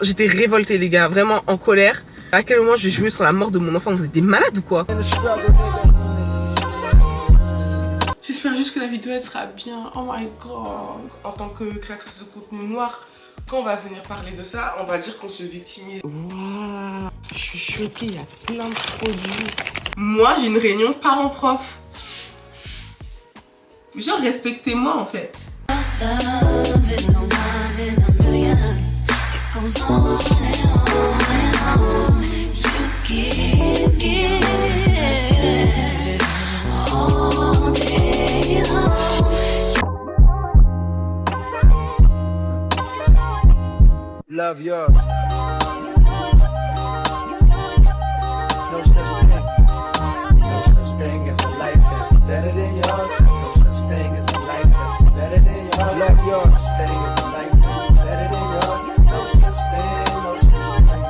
J'étais révoltée les gars, vraiment en colère. À quel moment je vais jouer sur la mort de mon enfant? Vous êtes des malades ou quoi? J'espère juste que la vidéo elle sera bien. Oh my god. En tant que créatrice de contenu noir, quand on va venir parler de ça, on va dire qu'on se victimise. Waouh, je suis choquée, il y a plein de produits. Moi j'ai une réunion parents-prof. Genre respectez-moi en fait. Love yours. No such thing. No such thing as a life that's better than yours. No such thing as a life that's better than yours. Love yours. No such thing as a life that's better than yours. No such thing. No such thing.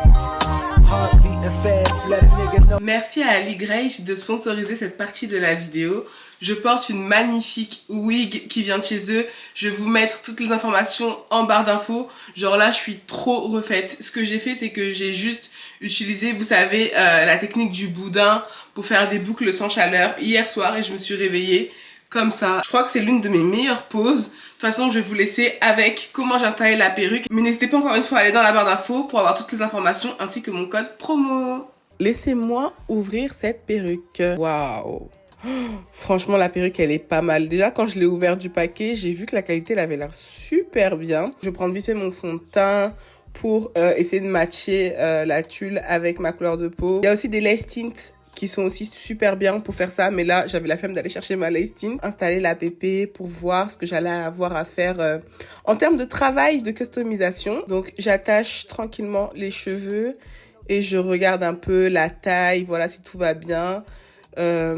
Heart beating fast. Let a nigga know. Merci à Ali Grace de sponsoriser cette partie de la vidéo. Je porte une magnifique wig qui vient de chez eux. Je vais vous mettre toutes les informations en barre d'infos. Genre là, je suis trop refaite. Ce que j'ai fait, c'est que j'ai juste utilisé, vous savez, la technique du boudin pour faire des boucles sans chaleur hier soir et je me suis réveillée comme ça. Je crois que c'est l'une de mes meilleures poses. De toute façon, je vais vous laisser avec comment j'ai installé la perruque. Mais n'hésitez pas encore une fois à aller dans la barre d'infos pour avoir toutes les informations ainsi que mon code promo. Laissez-moi ouvrir cette perruque. Waouh! Franchement, la perruque, elle est pas mal. Déjà, quand je l'ai ouvert du paquet, j'ai vu que la qualité, elle avait l'air super bien. Je vais prendre vite fait mon fond de teint pour essayer de matcher la tulle avec ma couleur de peau. Il y a aussi des lace tints qui sont aussi super bien pour faire ça. Mais là, j'avais la flemme d'aller chercher ma lace tint. Installer l'APP pour voir ce que j'allais avoir à faire en termes de travail, de customisation. Donc, j'attache tranquillement les cheveux et je regarde un peu la taille. Voilà, si tout va bien.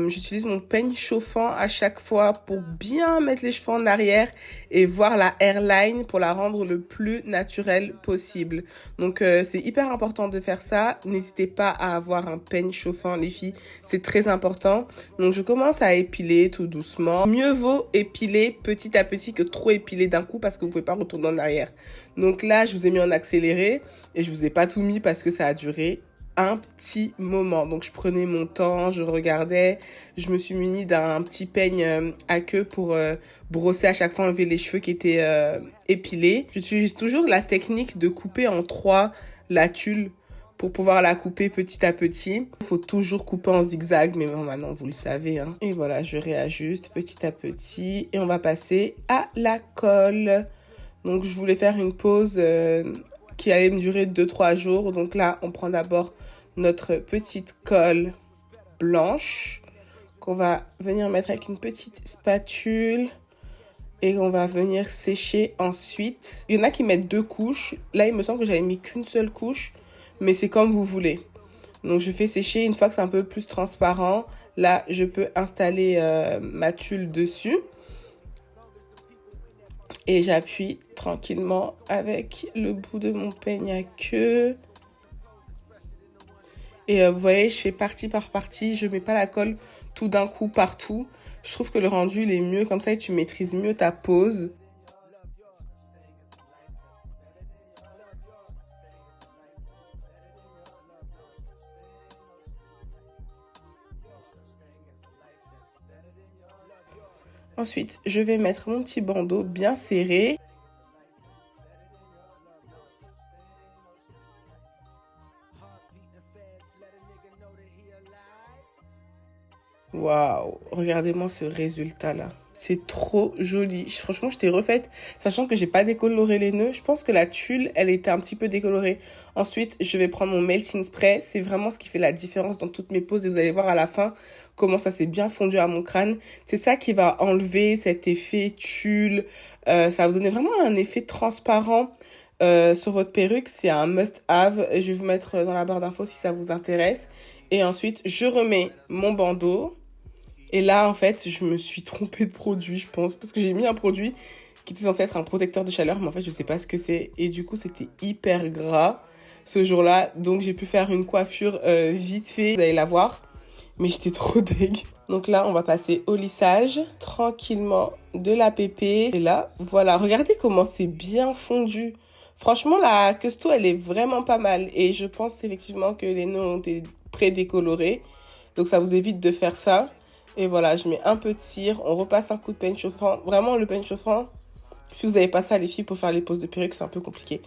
J'utilise mon peigne chauffant à chaque fois pour bien mettre les cheveux en arrière et voir la hairline pour la rendre le plus naturelle possible. Donc c'est hyper important de faire ça. N'hésitez pas à avoir un peigne chauffant les filles, c'est très important. Donc je commence à épiler tout doucement. Mieux vaut épiler petit à petit que trop épiler d'un coup parce que vous pouvez pas retourner en arrière. Donc là je vous ai mis en accéléré et je vous ai pas tout mis parce que ça a duré un petit moment. Donc je prenais mon temps, je regardais, je me suis munie d'un petit peigne à queue pour brosser à chaque fois, enlever les cheveux qui étaient épilés. J'utilise toujours la technique de couper en 3 la tulle pour pouvoir la couper petit à petit. Il faut toujours couper en zigzag, mais bon, maintenant vous le savez, hein. Et voilà, je réajuste petit à petit et on va passer à la colle. Donc je voulais faire une pause qui allait me durer 2-3 jours. Donc là, on prend d'abord notre petite colle blanche qu'on va venir mettre avec une petite spatule et qu'on va venir sécher ensuite. Il y en a qui mettent 2 couches. Là, il me semble que j'avais mis qu'une seule couche, mais c'est comme vous voulez. Donc, je fais sécher une fois que c'est un peu plus transparent. Là, je peux installer ma tulle dessus. Et j'appuie tranquillement avec le bout de mon peigne à queue. Et vous voyez, je fais partie par partie. Je ne mets pas la colle tout d'un coup partout. Je trouve que le rendu, il est mieux. Comme ça, et tu maîtrises mieux ta pose. Ensuite, je vais mettre mon petit bandeau bien serré. Waouh, regardez-moi ce résultat-là. C'est trop joli. Franchement, je t'ai refaite, sachant que j'ai pas décoloré les nœuds. Je pense que la tulle, elle était un petit peu décolorée. Ensuite, je vais prendre mon melting spray. C'est vraiment ce qui fait la différence dans toutes mes poses. Et vous allez voir à la fin comment ça s'est bien fondu à mon crâne. C'est ça qui va enlever cet effet tulle. Ça va vous donner vraiment un effet transparent sur votre perruque. C'est un must-have. Je vais vous mettre dans la barre d'infos si ça vous intéresse. Et ensuite, je remets mon bandeau. Et là, en fait, je me suis trompée de produit, je pense. Parce que j'ai mis un produit qui était censé être un protecteur de chaleur. Mais en fait, je sais pas ce que c'est. Et du coup, c'était hyper gras ce jour-là. Donc, j'ai pu faire une coiffure vite fait. Vous allez la voir. Mais j'étais trop deg. Donc là, on va passer au lissage. Tranquillement de l'APP. Et là, voilà. Regardez comment c'est bien fondu. Franchement, la Custo, elle est vraiment pas mal. Et je pense effectivement que les nœuds ont été pré-décolorés. Donc ça vous évite de faire ça. Et voilà, je mets un peu de cire. On repasse un coup de peigne chauffant. Vraiment, le peigne chauffant, si vous n'avez pas ça, les filles, pour faire les poses de perruque, c'est un peu compliqué.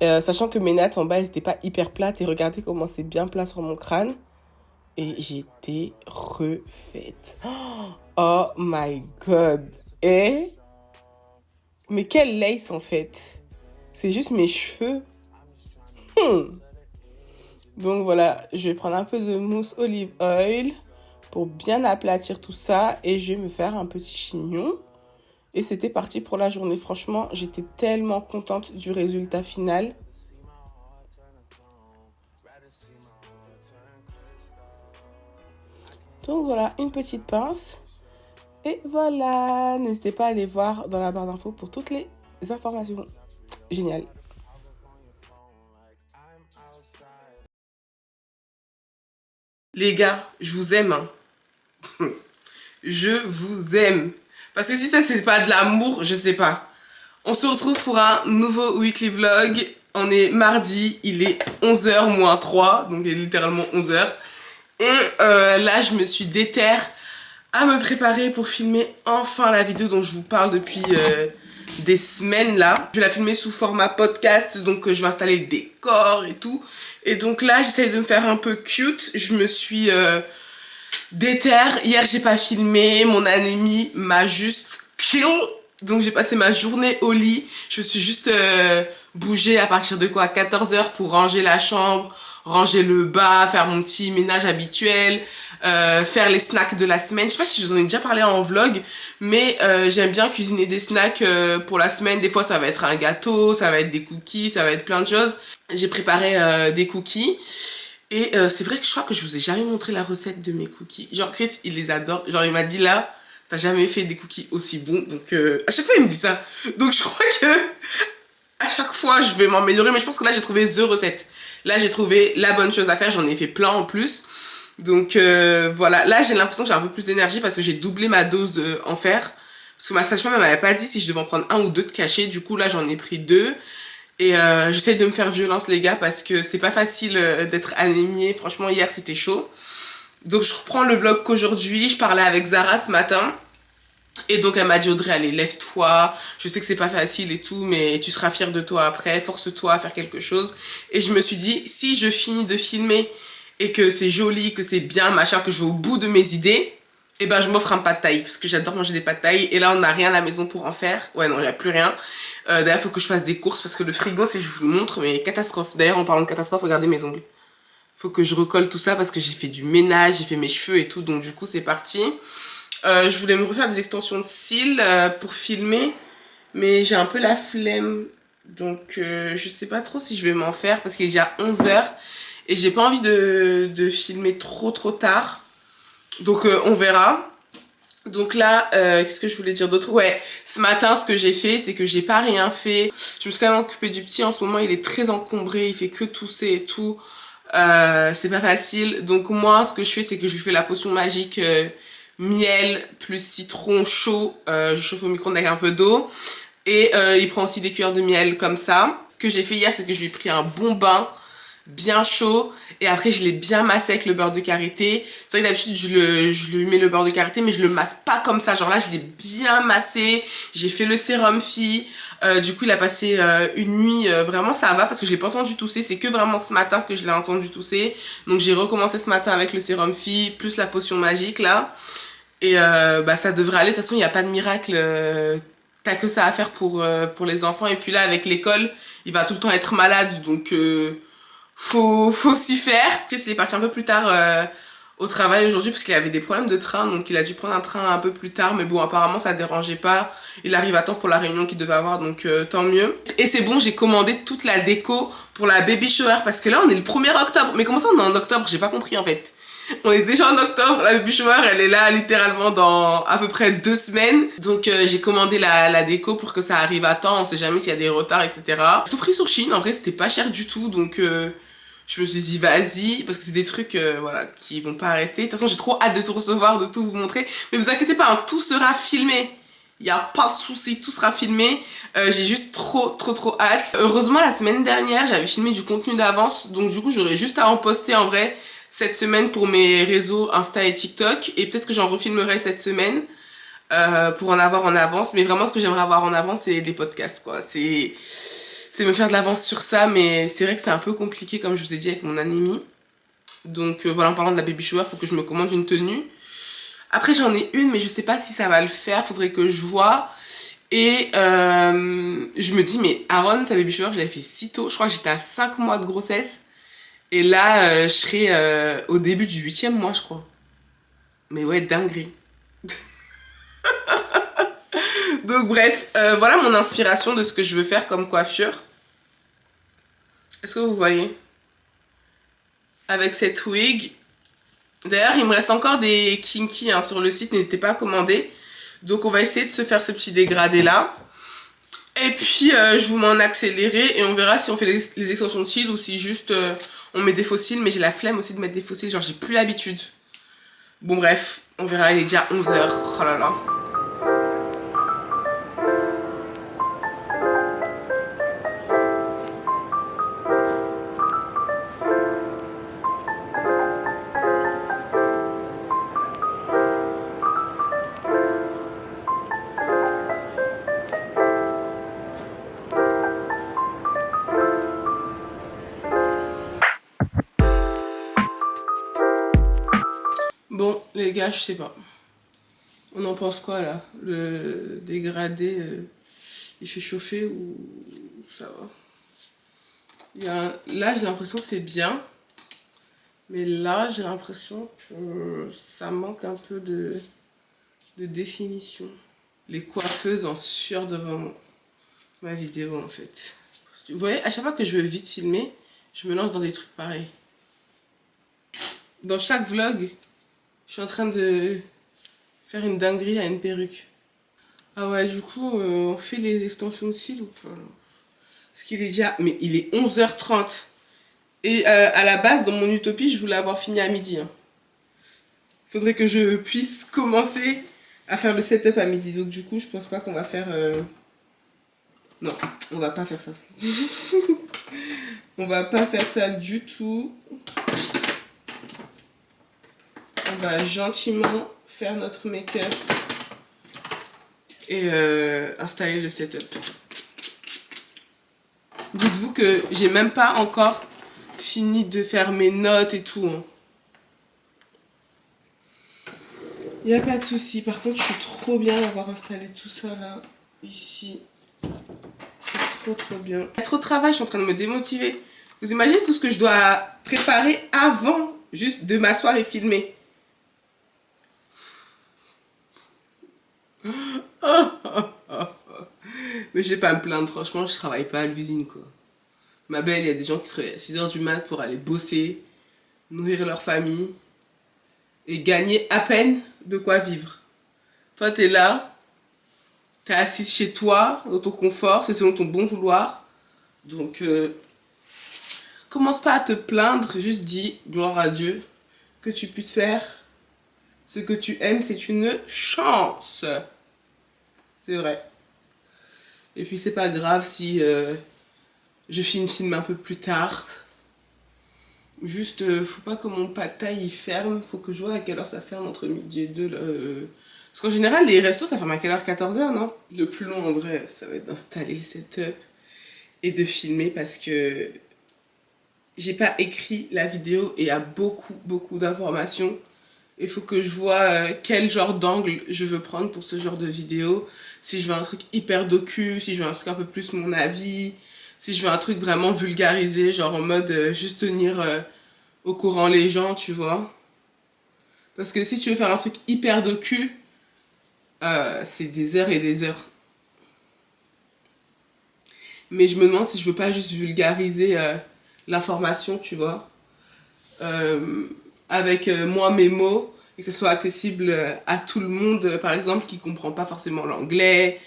Sachant que mes nattes en bas, elles n'étaient pas hyper plates. Et regardez comment c'est bien plat sur mon crâne. Et j'étais refaite. Oh my god. Et... mais quelle lace en fait. C'est juste mes cheveux. Donc voilà, je vais prendre un peu de mousse olive oil pour bien aplatir tout ça. Et je vais me faire un petit chignon. Et c'était parti pour la journée. Franchement, j'étais tellement contente du résultat final. Donc voilà, une petite pince. Et voilà, n'hésitez pas à aller voir dans la barre d'infos pour toutes les informations. Génial. Les gars, je vous aime. Hein. Je vous aime. Parce que si ça, c'est pas de l'amour, je sais pas. On se retrouve pour un nouveau weekly vlog. On est mardi, il est 11h moins 3, donc il est littéralement 11h. Et là, je me suis déterre à me préparer pour filmer enfin la vidéo dont je vous parle depuis des semaines là. Je vais la filmer sous format podcast, donc je vais installer le décor et tout. Et donc là, j'essaye de me faire un peu cute. Je me suis déterre. Hier, j'ai pas filmé. Mon anémie m'a juste kill. Donc j'ai passé ma journée au lit. Je me suis juste bougée à partir de quoi, 14h pour ranger la chambre, ranger le bas, faire mon petit ménage habituel, faire les snacks de la semaine. Je sais pas si je vous en ai déjà parlé en vlog, mais j'aime bien cuisiner des snacks pour la semaine. Des fois ça va être un gâteau, ça va être des cookies, ça va être plein de choses. J'ai préparé des cookies. Et c'est vrai que je crois que je vous ai jamais montré la recette de mes cookies. Genre Chris, il les adore. Genre il m'a dit là, t'as jamais fait des cookies aussi bons. Donc à chaque fois il me dit ça. Donc je crois que à chaque fois je vais m'améliorer. Mais je pense que là j'ai trouvé the recette. Là j'ai trouvé la bonne chose à faire. J'en ai fait plein en plus. Donc voilà. Là j'ai l'impression que j'ai un peu plus d'énergie parce que j'ai doublé ma dose en fer. Parce que ma sage-femme elle m'avait pas dit si je devais en prendre un ou deux de cachets. Du coup là j'en ai pris 2. Et j'essaie de me faire violence les gars parce que c'est pas facile d'être anémiée. Franchement hier c'était chaud. Donc je reprends le vlog qu'aujourd'hui. Je parlais avec Zara ce matin. Et donc elle m'a dit Audrey allez lève-toi. Je sais que c'est pas facile et tout mais tu seras fière de toi après. Force-toi à faire quelque chose. Et je me suis dit si je finis de filmer et que c'est joli, que c'est bien machin, que je vais au bout de mes idées, et ben je m'offre un pad thai parce que j'adore manger des pad thai. Et là on n'a rien à la maison pour en faire. Ouais non il n'y a plus rien. D'ailleurs il faut que je fasse des courses parce que le frigo si je vous le montre mais catastrophe. D'ailleurs en parlant de catastrophe regardez mes ongles. Faut que je recolle tout ça parce que j'ai fait du ménage, j'ai fait mes cheveux et tout donc du coup c'est parti. Je voulais me refaire des extensions de cils pour filmer mais j'ai un peu la flemme donc je sais pas trop si je vais m'en faire parce qu'il est déjà 11h et j'ai pas envie de filmer trop tard donc on verra. Donc là, qu'est-ce que je voulais dire d'autre? Ouais, ce matin, ce que j'ai fait, c'est que j'ai pas rien fait. Je me suis quand même occupée du petit. En ce moment, il est très encombré. Il fait que tousser et tout. C'est pas facile. Donc moi, ce que je fais, c'est que je lui fais la potion magique miel plus citron chaud. Je chauffe au micro-ondes avec un peu d'eau. Et il prend aussi des cuillères de miel comme ça. Ce que j'ai fait hier, c'est que je lui ai pris un bon bain bien chaud et après je l'ai bien massé avec le beurre de karité. C'est vrai que d'habitude je lui mets le beurre de karité mais je le masse pas comme ça, genre là je l'ai bien massé, j'ai fait le sérum fille, du coup il a passé une nuit, vraiment ça va parce que je l'ai pas entendu tousser, c'est que vraiment ce matin que je l'ai entendu tousser, donc j'ai recommencé ce matin avec le sérum fille plus la potion magique là et bah ça devrait aller, de toute façon il n'y a pas de miracle, t'as que ça à faire pour les enfants et puis là avec l'école il va tout le temps être malade donc faut s'y faire. Chris il est parti un peu plus tard au travail aujourd'hui parce qu'il avait des problèmes de train donc il a dû prendre un train un peu plus tard mais bon apparemment ça dérangeait pas, il arrive à temps pour la réunion qu'il devait avoir donc tant mieux. Et c'est bon, j'ai commandé toute la déco pour la baby shower parce que là on est le 1er octobre, mais comment ça on est en octobre, j'ai pas compris en fait. On est déjà en octobre, la baby shower elle est là littéralement dans à peu près 2 semaines. Donc j'ai commandé la déco pour que ça arrive à temps, on sait jamais s'il y a des retards etc. J'ai tout pris sur Chine, en vrai c'était pas cher du tout donc je me suis dit vas-y parce que c'est des trucs voilà qui vont pas rester. De toute façon j'ai trop hâte de tout recevoir, de tout vous montrer. Mais vous inquiétez pas, hein, tout sera filmé. Il n'y a pas de souci, tout sera filmé. J'ai juste trop hâte. Heureusement, la semaine dernière, j'avais filmé du contenu d'avance. Donc du coup, j'aurais juste à en poster en vrai cette semaine pour mes réseaux Insta et TikTok. Et peut-être que j'en refilmerai cette semaine pour en avoir en avance. Mais vraiment, ce que j'aimerais avoir en avance, c'est des podcasts, quoi. C'est me faire de l'avance sur ça. Mais c'est vrai que c'est un peu compliqué, comme je vous ai dit, avec mon anémie. Donc voilà, en parlant de la baby shower, il faut que je me commande une tenue. Après j'en ai une mais je sais pas si ça va le faire, faudrait que je vois. Et je me dis mais Aaron, sa baby shower je l'avais fait si tôt, je crois que j'étais à 5 mois de grossesse. Et là je serai au début du 8e mois je crois. Mais ouais, dinguerie. Donc bref, voilà mon inspiration de ce que je veux faire comme coiffure. Est-ce que vous voyez? Avec cette wig. D'ailleurs, il me reste encore des kinky hein, sur le site, n'hésitez pas à commander. Donc on va essayer de se faire ce petit dégradé là. Et puis je vous mets en accéléré et on verra si on fait les extensions de cils ou si juste on met des faux cils. Mais j'ai la flemme aussi de mettre des faux cils, genre j'ai plus l'habitude. Bon bref, on verra, il est déjà 11h. Oh là là. Bon, les gars, je sais pas. On en pense quoi là? Le dégradé, il fait chauffer ou ça va? Là, j'ai l'impression que c'est bien. Mais là, j'ai l'impression que ça manque un peu de définition. Les coiffeuses en sueur devant ma vidéo en fait. Vous voyez, à chaque fois que je veux vite filmer, je me lance dans des trucs pareils. Dans chaque vlog, je suis en train de faire une dinguerie à une perruque. Ah ouais, du coup, on fait les extensions de cils ou pas? Parce qu'il est déjà... Mais il est 11h30. Et à la base, dans mon utopie, je voulais avoir fini à midi. Hein. Faudrait que je puisse commencer à faire le setup à midi. Donc du coup, je pense pas qu'on va faire... Non, on va pas faire ça. On va pas faire ça du tout. On va gentiment faire notre make-up et installer le setup. Dites-vous que j'ai même pas encore fini de faire mes notes et tout. Hein. Y a pas de souci. Par contre, je suis trop bien d'avoir installé tout ça là, ici. C'est trop bien. Il y a trop de travail, je suis en train de me démotiver. Vous imaginez tout ce que je dois préparer avant juste de m'asseoir et filmer. Mais je vais pas me plaindre, franchement, je travaille pas à l'usine quoi. Ma belle, il y a des gens qui seraient à 6h du mat pour aller bosser, nourrir leur famille et gagner à peine de quoi vivre. Toi, t'es là, t'es assise chez toi, dans ton confort, c'est selon ton bon vouloir. Donc, commence pas à te plaindre, juste dis, gloire à Dieu, que tu puisses faire ce que tu aimes, c'est une chance. C'est vrai. Et puis c'est pas grave si je finis le film un peu plus tard. Juste, faut pas que mon pad thai il ferme. Faut que je vois à quelle heure ça ferme entre midi et 2. Parce qu'en général, les restos ça ferme à quelle heure? 14h, non? Le plus long en vrai, ça va être d'installer le setup et de filmer parce que j'ai pas écrit la vidéo et il y a beaucoup d'informations. Il faut que je vois quel genre d'angle je veux prendre pour ce genre de vidéo. Si je veux un truc hyper docu, si je veux un truc un peu plus mon avis, si je veux un truc vraiment vulgarisé, genre en mode juste tenir au courant les gens, tu vois. Parce que si tu veux faire un truc hyper docu, c'est des heures et des heures. Mais je me demande si je veux pas juste vulgariser l'information, tu vois. Avec moi mes mots et que ce soit accessible à tout le monde, par exemple qui comprend pas forcément l'anglais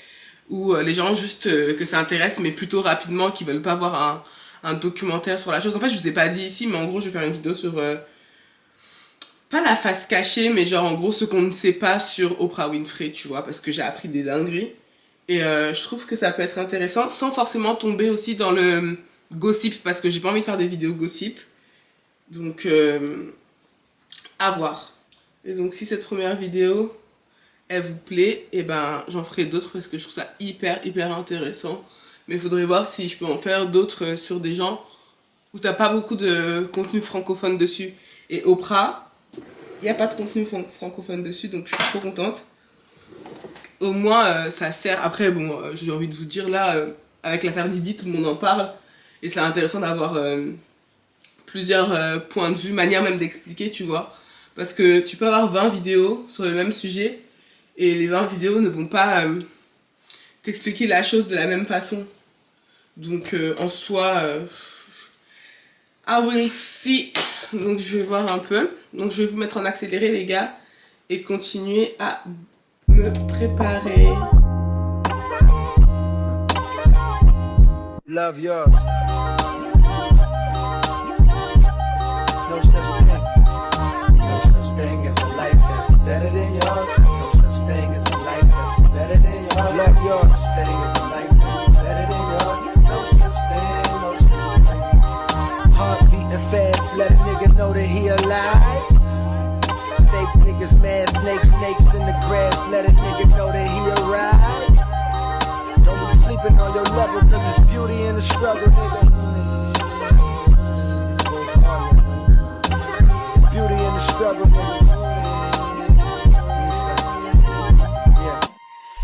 ou les gens juste que ça intéresse mais plutôt rapidement qui veulent pas voir un documentaire sur la chose. En fait je vous ai pas dit ici mais en gros je vais faire une vidéo sur pas la face cachée, mais genre en gros ce qu'on ne sait pas sur Oprah Winfrey, tu vois, parce que j'ai appris des dingueries. Et je trouve que ça peut être intéressant, sans forcément tomber aussi dans le gossip, parce que j'ai pas envie de faire des vidéos gossip. Donc, à voir. Et donc, si cette première vidéo, elle vous plaît, et ben, j'en ferai d'autres, parce que je trouve ça hyper intéressant. Mais il faudrait voir si je peux en faire d'autres sur des gens où t'as pas beaucoup de contenu francophone dessus. Et Oprah, il n'y a pas de contenu francophone dessus, donc je suis trop contente. Au moins, ça sert. Après, bon, j'ai envie de vous dire là, avec l'affaire Didi, tout le monde en parle. Et c'est intéressant d'avoir plusieurs points de vue, manière même d'expliquer, tu vois. Parce que tu peux avoir 20 vidéos sur le même sujet, et les 20 vidéos ne vont pas t'expliquer la chose de la même façon. Donc, en soi, I will see. Donc, je vais voir un peu. Donc, je vais vous mettre en accéléré, les gars, et continuer à me préparer. Love yours. No such thing. No such thing as a life that's better than yours. No such thing as a life that's better than yours. Love yours. No such thing as a life that's better than yours. No such thing. No such thing. Heart beating fast, let a nigga know that he alive. Fake niggas mad, snakes in the grass. Let a nigga know that he arrived. Don't be sleeping on your level, cause it's beauty in the struggle, nigga. It's beauty in the struggle, nigga. Yeah.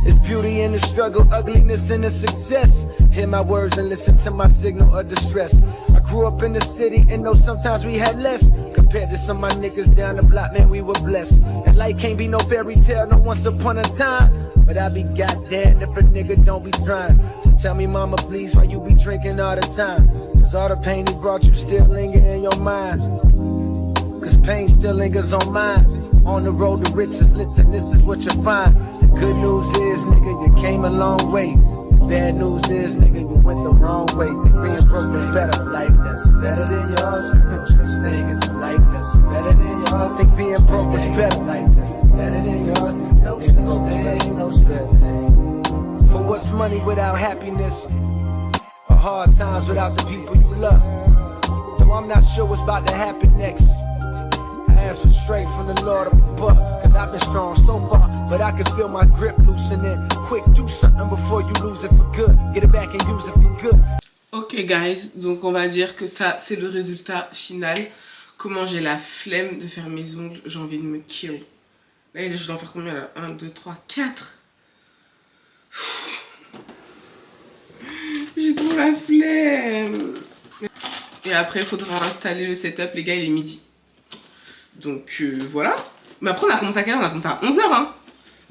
It's beauty in the struggle, ugliness in the success. Hear my words and listen to my signal of distress. I grew up in the city and know sometimes we had less. Compared to some of my niggas down the block, man, we were blessed. And life can't be no fairy tale, no once upon a time. But I be goddamn if a nigga don't be trying. So tell me, mama, please, why you be drinking all the time? Cause all the pain he brought you still linger in your mind. Cause pain still lingers on mine. On the road to riches, listen, this is what you find. The good news is, nigga, you came a long way. Bad news is, nigga, you went the wrong way. Being broke is better. Life that's better than yours. No such thing as a life that's better than yours. Think being broke is better. Life that's better than yours. No such thing, no such thing. For what's money without happiness? Or hard times without the people you love? Though I'm not sure what's about to happen next. I ask for strength from the Lord above. Cause I've been strong so far, but I can feel my grip loosening. Quick, do something before you lose it for good. Get it back and use it for good. Ok guys, donc on va dire que ça c'est le résultat final. Comment j'ai la flemme de faire mes ongles, j'ai envie de me kill. Là je dois en faire combien là? 1, 2, 3, 4. J'ai trop la flemme. Et après il faudra installer le setup, les gars, il est midi. Donc voilà. Mais après on a commencé à quelle heure? On a commencé à 11h hein.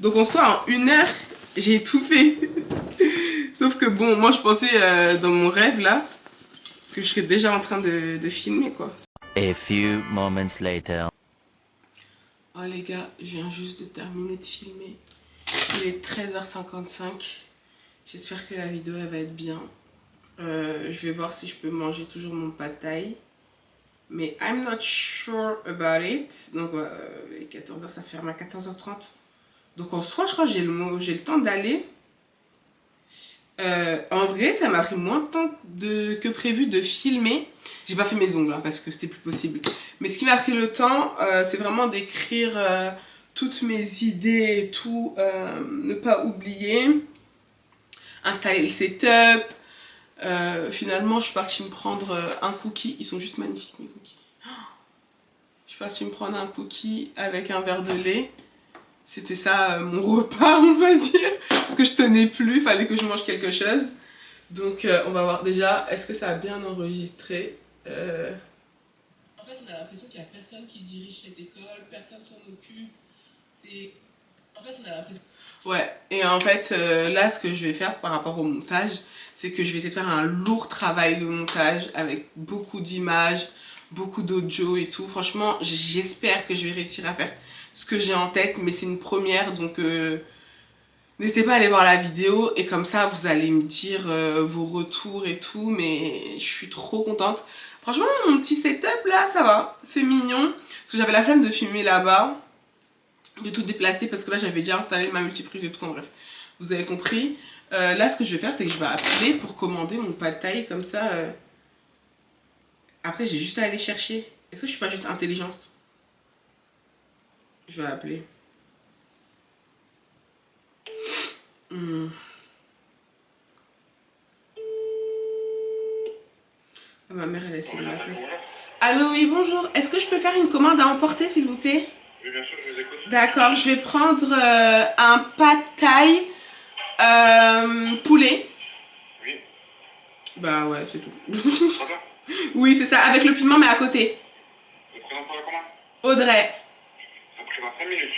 Donc en soi en 1 heure j'ai tout fait. Sauf que bon, moi je pensais dans mon rêve là que je serais déjà en train de filmer quoi. A few moments later. Oh les gars, je viens juste de terminer de filmer. Il est 13h55. J'espère que la vidéo elle va être bien. Je vais voir si je peux manger toujours mon pad thai. Mais I'm not sure about it. Donc 14h, ça ferme à 14h30. Donc en soi, je crois que j'ai le temps d'aller. En vrai, ça m'a pris moins de temps que prévu de filmer. J'ai pas fait mes ongles hein, parce que c'était plus possible. Mais ce qui m'a pris le temps, c'est vraiment d'écrire toutes mes idées et tout. Ne pas oublier. Installer le setup. Finalement, je suis partie me prendre un cookie. Ils sont juste magnifiques, mes cookies. Je suis partie me prendre un cookie avec un verre de lait. C'était ça mon repas, on va dire. Parce que je tenais plus, il fallait que je mange quelque chose. Donc, on va voir déjà, est-ce que ça a bien enregistré En fait, on a l'impression qu'il n'y a personne qui dirige cette école, personne s'en occupe. En fait, on a l'impression... Ouais, et en fait, là, ce que je vais faire par rapport au montage, c'est que je vais essayer de faire un lourd travail de montage avec beaucoup d'images, beaucoup d'audio et tout. Franchement, j'espère que je vais réussir à faire ce que j'ai en tête, mais c'est une première, donc n'hésitez pas à aller voir la vidéo et comme ça, vous allez me dire vos retours et tout, mais je suis trop contente. Franchement, mon petit setup là, ça va, c'est mignon. Parce que j'avais la flemme de filmer là-bas, de tout déplacer, parce que là j'avais déjà installé ma multiprise et tout, en bref. Vous avez compris. Là, ce que je vais faire, c'est que je vais appeler pour commander mon pad thai, comme ça. Après, j'ai juste à aller chercher. Est-ce que je suis pas juste intelligente? Je vais appeler. Ah, ma mère, elle a essayé de m'appeler. Allô, oui, bonjour. Est-ce que je peux faire une commande à emporter, s'il vous plaît? Oui, bien sûr, je vous écoute. D'accord, je vais prendre un pad thai poulet. Oui. Bah ouais, c'est tout. Ça va? Oui, c'est ça, avec le piment, mais à côté. Vous présentez pour la commande? Audrey. Ça pris 25 minutes.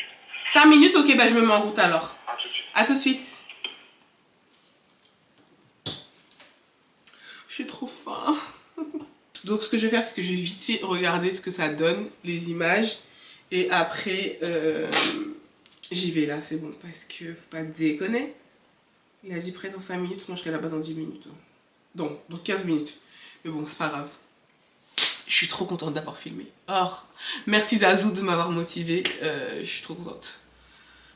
5 minutes, ok, bah je me mets en route alors. À tout de suite. À tout de suite. J'ai trop faim. Donc ce que je vais faire, c'est que je vais vite fait regarder ce que ça donne, les images. Et après, j'y vais là, c'est bon. Parce que faut pas déconner. Il a dit prêt dans 5 minutes, moi je serai là-bas dans 10 minutes. Donc 15 minutes. Mais bon, c'est pas grave. Je suis trop contente d'avoir filmé. Or, merci Zazou de m'avoir motivée. Je suis trop contente.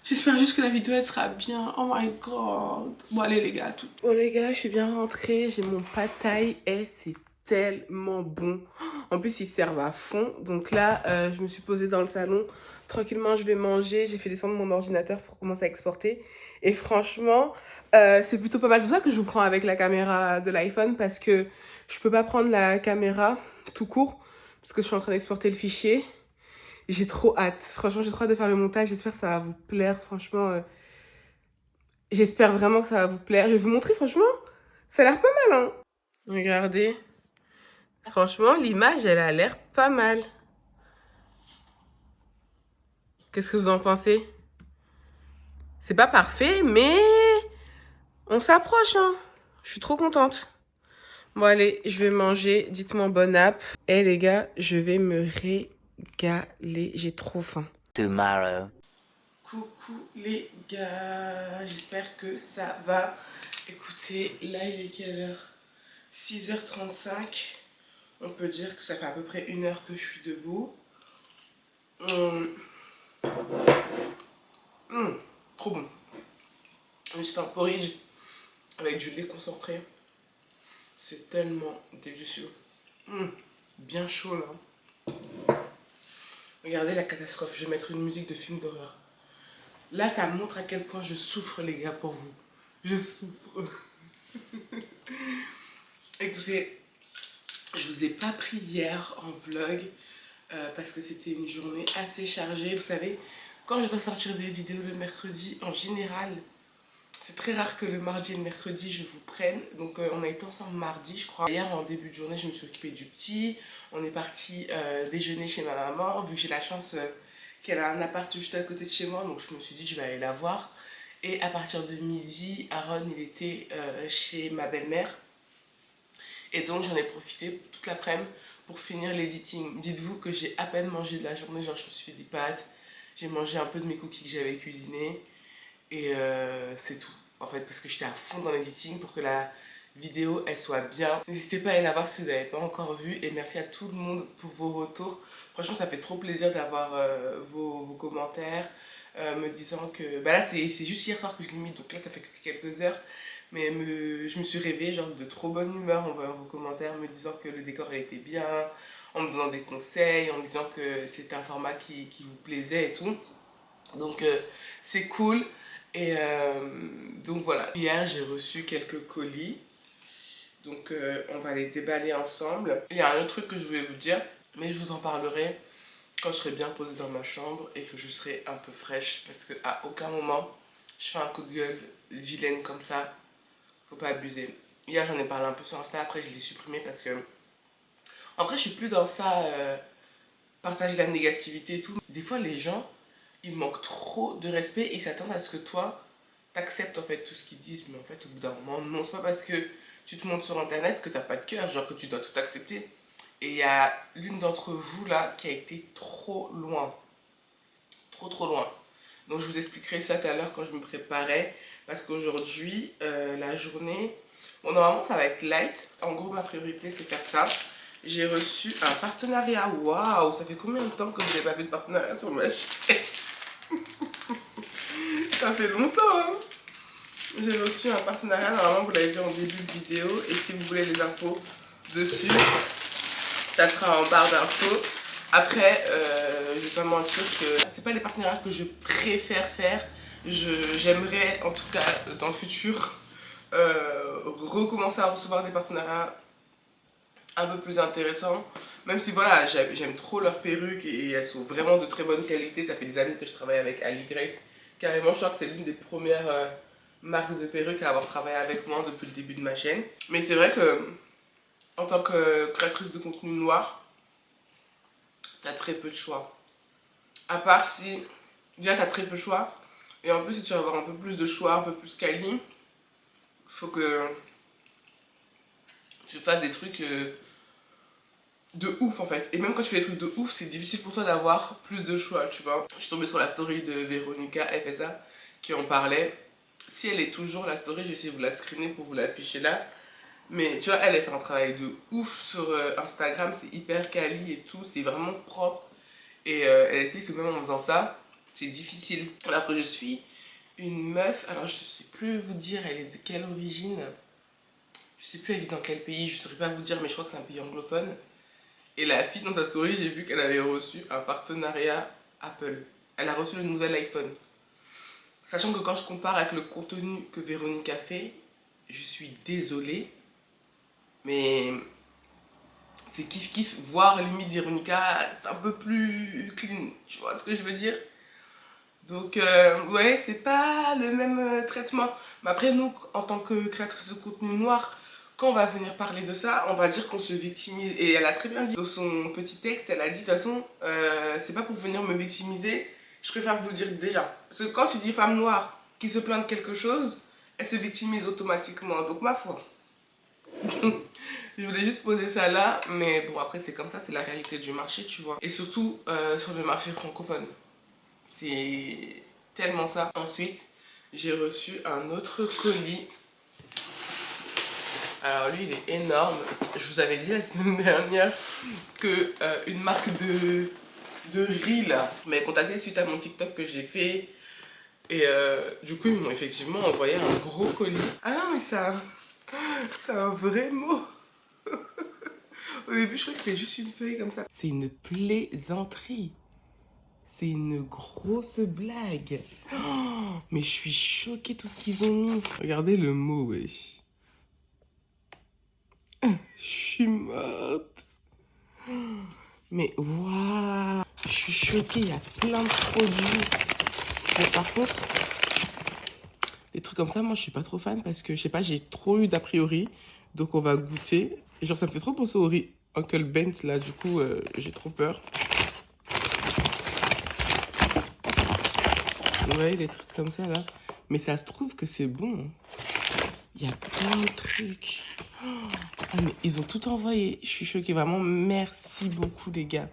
J'espère juste que la vidéo elle sera bien. Oh my god. Bon allez les gars, tout. Bon les gars, je suis bien rentrée. J'ai mon pad thai et c'est tellement bon. En plus ils servent à fond. Donc là, je me suis posée dans le salon. Tranquillement, je vais manger. J'ai fait descendre mon ordinateur pour commencer à exporter. Et franchement, c'est plutôt pas mal. C'est pour ça que je vous prends avec la caméra de l'iPhone. Parce que je peux pas prendre la caméra tout court. Parce que je suis en train d'exporter le fichier. J'ai trop hâte. Franchement, j'ai trop hâte de faire le montage. J'espère que ça va vous plaire. Franchement, j'espère vraiment que ça va vous plaire. Je vais vous montrer, franchement, ça a l'air pas mal, hein. Regardez. Franchement, l'image, elle a l'air pas mal. Qu'est-ce que vous en pensez? C'est pas parfait, mais on s'approche, hein. Je suis trop contente. Bon, allez, je vais manger. Dites-moi bon app. Eh, les gars, je vais me régaler. J'ai trop faim. Tomorrow. Coucou les gars, j'espère que ça va. Écoutez, là il est quelle heure? 6h35. On peut dire que ça fait à peu près 1 heure que je suis debout. Trop bon. C'est un porridge avec du lait concentré. C'est tellement délicieux. Bien chaud là. Regardez la catastrophe. Je vais mettre une musique de film d'horreur. Là, ça montre à quel point je souffre, les gars, pour vous. Je souffre. Écoutez, je vous ai pas pris hier en vlog parce que c'était une journée assez chargée. Vous savez, quand je dois sortir des vidéos le mercredi, en général, c'est très rare que le mardi et le mercredi, je vous prenne. Donc, on a été ensemble mardi, je crois. Hier, en début de journée, je me suis occupée du petit. On est parti déjeuner chez ma maman, vu que j'ai la chance... qu'elle a un appart juste à côté de chez moi, donc je me suis dit que je vais aller la voir. Et à partir de midi, Aaron il était chez ma belle-mère. Et donc j'en ai profité toute l'après-midi pour finir l'editing. Dites-vous que j'ai à peine mangé de la journée, genre je me suis fait des pâtes, j'ai mangé un peu de mes cookies que j'avais cuisinés. Et c'est tout, en fait, parce que j'étais à fond dans l'editing pour que la vidéo elle soit bien. N'hésitez pas à aller la voir si vous n'avez pas encore vu. Et merci à tout le monde pour vos retours. Franchement, ça fait trop plaisir d'avoir vos commentaires me disant que... Bah là, c'est juste hier soir que je limite, donc là, ça fait que quelques heures. Mais je me suis réveillée genre de trop bonne humeur en voyant vos commentaires, me disant que le décor elle était bien, en me donnant des conseils, en me disant que c'était un format qui vous plaisait et tout. Donc, c'est cool. Et donc voilà. Hier, j'ai reçu quelques colis. Donc, on va les déballer ensemble. Il y a un autre truc que je voulais vous dire. Mais je vous en parlerai quand je serai bien posée dans ma chambre et que je serai un peu fraîche. Parce qu'à aucun moment, je fais un coup de gueule vilaine comme ça. Faut pas abuser. Hier, j'en ai parlé un peu sur Insta. Après, je l'ai supprimé parce que... En vrai, je suis plus dans ça. Partager la négativité et tout. Des fois, les gens, ils manquent trop de respect et ils s'attendent à ce que toi, t'acceptes en fait tout ce qu'ils disent. Mais en fait, au bout d'un moment, non, c'est pas parce que tu te montres sur Internet que t'as pas de cœur. Genre que tu dois tout accepter. Et il y a l'une d'entre vous là qui a été trop loin. Trop loin. Donc je vous expliquerai ça tout à l'heure quand je me préparais. Parce qu'aujourd'hui, la journée... Bon, normalement ça va être light. En gros, ma priorité c'est faire ça. j'ai reçu un partenariat. Waouh, ça fait combien de temps que je n'ai pas fait de partenariat sur ma chaîne? Ça fait longtemps, hein. J'ai reçu un partenariat, normalement vous l'avez vu en début de vidéo. Et si vous voulez les infos dessus, ça sera en barre d'infos. Après, je vais pas mentir que c'est pas les partenariats que je préfère faire. J'aimerais en tout cas dans le futur recommencer à recevoir des partenariats un peu plus intéressants. Même si voilà, j'aime trop leurs perruques et elles sont vraiment de très bonne qualité. Ça fait des années que je travaille avec Ali Grace. Carrément, je crois que c'est l'une des premières marques de perruques à avoir travaillé avec moi depuis le début de ma chaîne. Mais c'est vrai que en tant que créatrice de contenu noir, t'as très peu de choix. À part si déjà t'as très peu de choix. Et en plus, si tu veux avoir un peu plus de choix, un peu plus quali, faut que tu fasses des trucs de ouf en fait. Et même quand tu fais des trucs de ouf, c'est difficile pour toi d'avoir plus de choix, tu vois. Je suis tombée sur la story de Véronica FSA qui en parlait. Si elle est toujours la story, j'essaie de vous la screener pour vous l'afficher là. Mais tu vois, elle fait un travail de ouf sur Instagram, c'est hyper quali et tout, c'est vraiment propre. Et elle explique que même en faisant ça, c'est difficile. Alors que je suis une meuf, alors je sais plus vous dire elle est de quelle origine. Je sais plus elle vit dans quel pays, je saurais pas vous dire, mais je crois que c'est un pays anglophone. Et la fille dans sa story, j'ai vu qu'elle avait reçu un partenariat Apple. Elle a reçu le nouvel iPhone. Sachant que quand je compare avec le contenu que Véronica fait, je suis désolée. Mais c'est kiff kiff, voire limite Véronica, c'est un peu plus clean, tu vois ce que je veux dire? Donc ouais, c'est pas le même traitement. Mais après nous, en tant que créatrice de contenu noir, quand on va venir parler de ça, on va dire qu'on se victimise. Et elle a très bien dit dans son petit texte, elle a dit de toute façon, c'est pas pour venir me victimiser, je préfère vous le dire déjà. Parce que quand tu dis femme noire qui se plaint de quelque chose, elle se victimise automatiquement. Donc ma foi. Je voulais juste poser ça là, mais bon après c'est comme ça, c'est la réalité du marché, tu vois. Et surtout sur le marché francophone. C'est tellement ça. Ensuite, j'ai reçu un autre colis. Alors lui, il est énorme. Je vous avais dit la semaine dernière que une marque de riz là m'a contacté suite à mon TikTok que j'ai fait. Et du coup, ils m'ont effectivement envoyé un gros colis. Ah non, mais c'est un vrai mot. Au début, je croyais que c'était juste une feuille comme ça. C'est une plaisanterie. C'est une grosse blague. Oh, mais je suis choquée tout ce qu'ils ont mis. Regardez le mot, wesh. Je suis morte. Mais waouh. Je suis choquée, il y a plein de produits. Mais par contre, des trucs comme ça, moi je suis pas trop fan parce que je sais pas, j'ai trop eu d'a priori. Donc on va goûter. Et genre ça me fait trop penser au riz Uncle Bent là, du coup j'ai trop peur. Ouais, des trucs comme ça là. Mais ça se trouve que c'est bon. Il y a plein de trucs. Ah, mais ils ont tout envoyé. Je suis choquée, vraiment. Merci beaucoup les gars.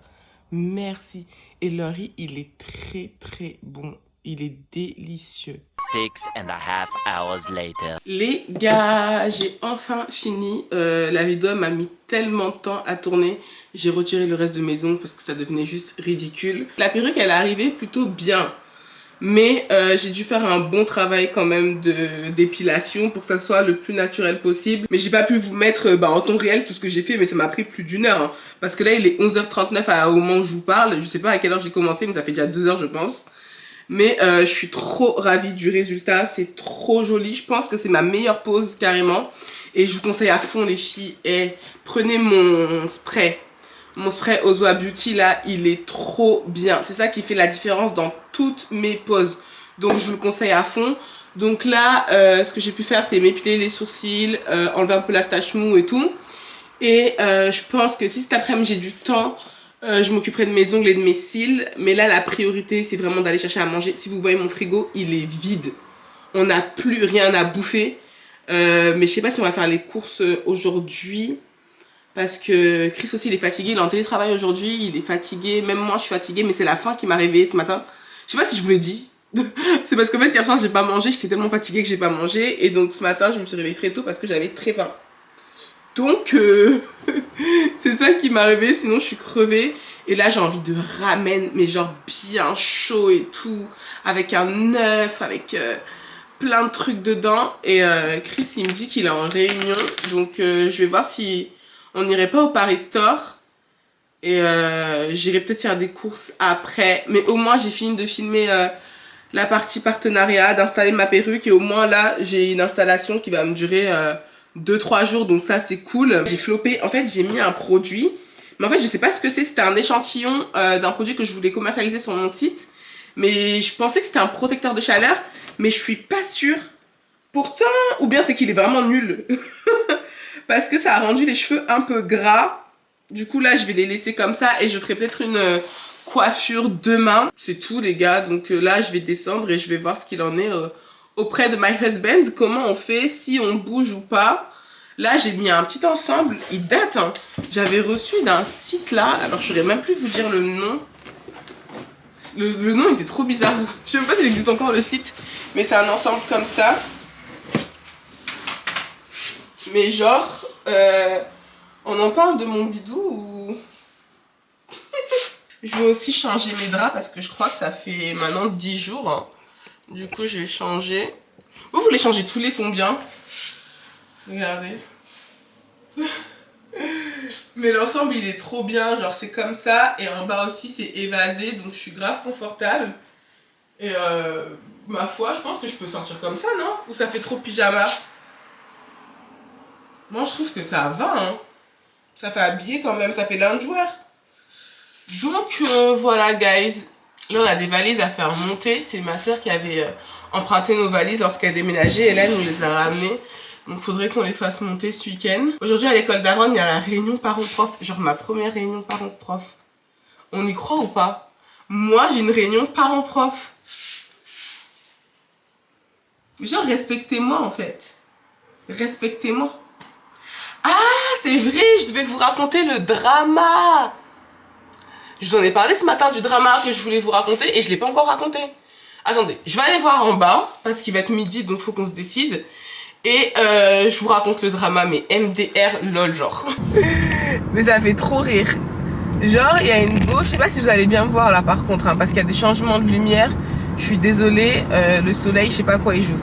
Merci. Et le riz, il est très très bon. Il est délicieux. 6.5 hours later. Les gars, j'ai enfin fini. La vidéo m'a mis tellement de temps à tourner. J'ai retiré le reste de mes ongles parce que ça devenait juste ridicule. La perruque, elle est arrivée plutôt bien. Mais j'ai dû faire un bon travail quand même d'épilation pour que ça soit le plus naturel possible. Mais j'ai pas pu vous mettre en temps réel tout ce que j'ai fait, mais ça m'a pris plus d'1 heure. Hein. Parce que là, il est 11h39 au moment où je vous parle. Je sais pas à quelle heure j'ai commencé, mais ça fait déjà 2 heures, je pense. Mais je suis trop ravie du résultat. C'est trop joli. Je pense que c'est ma meilleure pose carrément. Et je vous conseille à fond les filles. Et prenez mon spray. Mon spray Ozoa Beauty là, il est trop bien. C'est ça qui fait la différence dans toutes mes poses. Donc je vous le conseille à fond. Donc là, ce que j'ai pu faire, c'est m'épiler les sourcils, enlever un peu la stache mou et tout. Et je pense que si cet après-midi j'ai du temps, je m'occuperai de mes ongles et de mes cils. Mais là, la priorité, c'est vraiment d'aller chercher à manger. Si vous voyez mon frigo, il est vide. On n'a plus rien à bouffer. Mais je sais pas si on va faire les courses aujourd'hui. Parce que Chris aussi, il est fatigué. Il est en télétravail aujourd'hui. Il est fatigué. Même moi, je suis fatiguée. Mais c'est la faim qui m'a réveillée ce matin. Je sais pas si je vous l'ai dit. C'est parce qu'en fait, hier soir, j'ai pas mangé. J'étais tellement fatiguée que j'ai pas mangé. Et donc, ce matin, je me suis réveillée très tôt parce que j'avais très faim. Donc, c'est ça qui m'est arrivé, sinon je suis crevée. Et là, j'ai envie de ramen, mais genre bien chaud et tout, avec un œuf, avec plein de trucs dedans. Et Chris, il me dit qu'il est en réunion, donc je vais voir si on n'irait pas au Paris Store. Et j'irai peut-être faire des courses après. Mais au moins, j'ai fini de filmer la partie partenariat, d'installer ma perruque. Et au moins, là, j'ai une installation qui va me durer 2-3 jours. Donc ça, c'est cool. J'ai floppé. En fait, j'ai mis un produit. Mais en fait, je sais pas ce que c'est. C'était un échantillon d'un produit que je voulais commercialiser sur mon site. Mais je pensais que c'était un protecteur de chaleur. Mais je suis pas sûre. Pourtant, ou bien c'est qu'il est vraiment nul. Parce que ça a rendu les cheveux un peu gras. Du coup, là, je vais les laisser comme ça. Et je ferai peut-être une coiffure demain. C'est tout, les gars. Donc là, je vais descendre et je vais voir ce qu'il en est auprès de my husband. Comment on fait, si on bouge ou pas. Là, j'ai mis un petit ensemble. Il date, hein. J'avais reçu d'un site là. Alors, je saurais même plus vous dire le nom. Le nom était trop bizarre. Je sais même pas s'il existe encore le site. Mais c'est un ensemble comme ça. Mais genre, on en parle de mon bidou ou... Je vais aussi changer mes draps parce que je crois que ça fait maintenant 10 jours. Hein. Du coup, je vais changer. Vous voulez changer tous les combien? Regardez. Mais l'ensemble, il est trop bien. Genre, c'est comme ça. Et en bas aussi, c'est évasé. Donc, je suis grave confortable. Et ma foi, je pense que je peux sortir comme ça, non? Ou ça fait trop pyjama? Moi, je trouve que ça va, hein. Ça fait habiller quand même. Ça fait loungewear. Donc, voilà, guys. Là, on a des valises à faire monter. C'est ma soeur qui avait emprunté nos valises lorsqu'elle déménageait. Et là, elle nous les a ramenées. Donc, il faudrait qu'on les fasse monter ce week-end. Aujourd'hui, à l'école d'Aaron, il y a la réunion parents-prof. Genre, ma première réunion parents-prof. On y croit ou pas? Moi, j'ai une réunion parents-prof. Genre, respectez-moi, en fait. Respectez-moi. Ah, c'est vrai, je devais vous raconter le drama. Je vous en ai parlé ce matin du drama que je voulais vous raconter et je ne l'ai pas encore raconté. Attendez, je vais aller voir en bas parce qu'il va être midi, donc il faut qu'on se décide. Et je vous raconte le drama, mais MDR lol genre. Mais ça fait trop rire. Genre, il y a une go, je sais pas si vous allez bien me voir là par contre, hein, parce qu'il y a des changements de lumière. Je suis désolée, le soleil, je sais pas quoi il joue.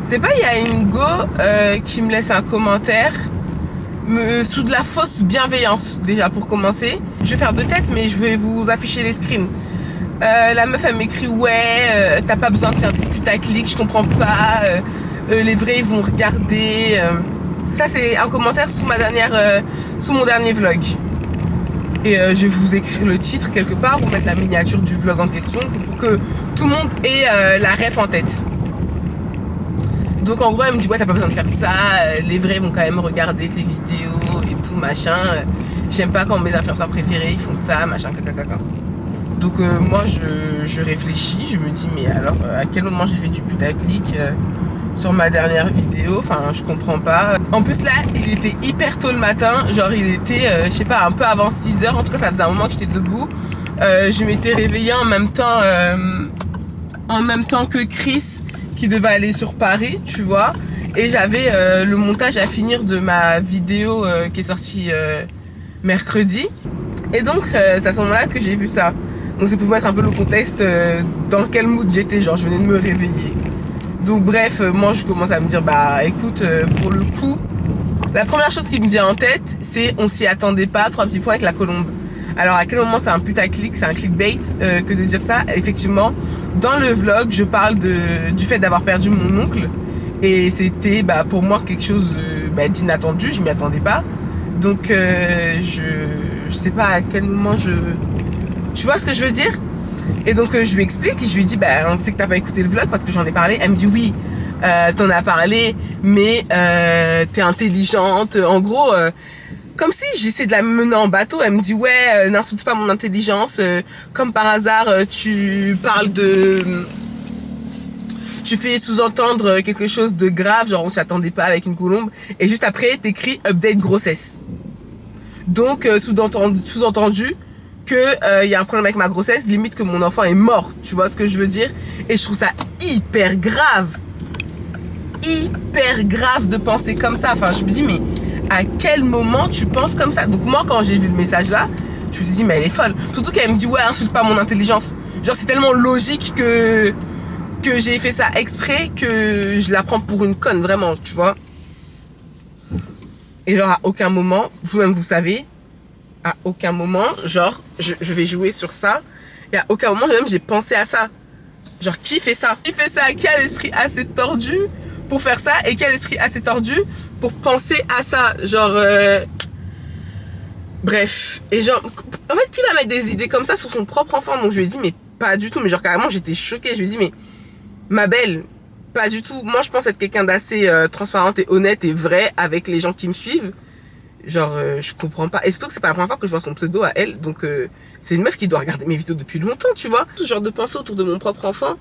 C'est pas, il y a une go qui me laisse un commentaire sous de la fausse bienveillance, déjà pour commencer. Je vais faire 2 têtes, mais je vais vous afficher les screens. La meuf, elle m'écrit, ouais, t'as pas besoin de faire des putaclic, je comprends pas. Les vrais, ils vont regarder. Ça, c'est un commentaire sous sous mon dernier vlog. Et je vais vous écrire le titre quelque part, vous mettre la miniature du vlog en question, pour que tout le monde ait la ref en tête. Donc en gros, elle me dit, ouais, t'as pas besoin de faire ça, les vrais vont quand même regarder tes vidéos et tout, machin. J'aime pas quand mes influenceurs préférés, ils font ça, machin, caca. Donc moi, je réfléchis, je me dis, mais alors, à quel moment j'ai fait du putaclic sur ma dernière vidéo? Enfin, je comprends pas. En plus, là, il était hyper tôt le matin, genre il était, je sais pas, un peu avant 6h, en tout cas, ça faisait un moment que j'étais debout. Je m'étais réveillée en même temps que Chris, qui devait aller sur Paris, tu vois, et j'avais le montage à finir de ma vidéo qui est sortie mercredi, et donc c'est à ce moment-là que j'ai vu ça. Donc c'est pour vous mettre un peu le contexte dans quel mood j'étais, genre je venais de me réveiller. Donc bref, moi je commence à me dire, bah écoute, pour le coup, la première chose qui me vient en tête, c'est on s'y attendait pas, 3 petits points avec la colombe. Alors à quel moment c'est un putaclic, c'est un clickbait que de dire ça? Effectivement, dans le vlog, je parle du fait d'avoir perdu mon oncle. Et c'était pour moi quelque chose d'inattendu, je m'y attendais pas. Donc je sais pas à quel moment tu vois ce que je veux dire? Et donc je lui explique, je lui dis, on sait que t'as pas écouté le vlog parce que j'en ai parlé. Elle me dit oui, t'en as parlé, mais t'es intelligente. En gros... comme si j'essaie de la mener en bateau, elle me dit ouais, n'insulte pas mon intelligence, comme par hasard tu parles tu fais sous-entendre quelque chose de grave, genre on s'y attendait pas avec une colombe, et juste après t'écris update grossesse. Donc sous-entendu que y a un problème avec ma grossesse, limite que mon enfant est mort, tu vois ce que je veux dire? Et je trouve ça hyper grave de penser comme ça. Enfin je me dis mais à quel moment tu penses comme ça? Donc moi, quand j'ai vu le message là, je me suis dit, mais elle est folle. Surtout qu'elle me dit, ouais, insulte pas mon intelligence. Genre, c'est tellement logique que j'ai fait ça exprès que je la prends pour une conne, vraiment, tu vois. Et genre, à aucun moment, vous-même vous savez, à aucun moment, genre, je vais jouer sur ça. Et à aucun moment, même, j'ai pensé à ça. Genre, qui fait ça? Qui fait ça? Qui a l'esprit assez tordu pour faire ça? Et qui a l'esprit assez tordu pour penser à ça? Genre, bref. Et genre, en fait, qui va mettre des idées comme ça sur son propre enfant? Donc, je lui ai dit, mais pas du tout. Mais genre, carrément, j'étais choquée. Je lui ai dit, mais ma belle, pas du tout. Moi, je pense être quelqu'un d'assez transparente et honnête et vrai avec les gens qui me suivent. Genre, je comprends pas. Et surtout que c'est pas la première fois que je vois son pseudo à elle. Donc, c'est une meuf qui doit regarder mes vidéos depuis longtemps, tu vois. Ce genre de pensée autour de mon propre enfant,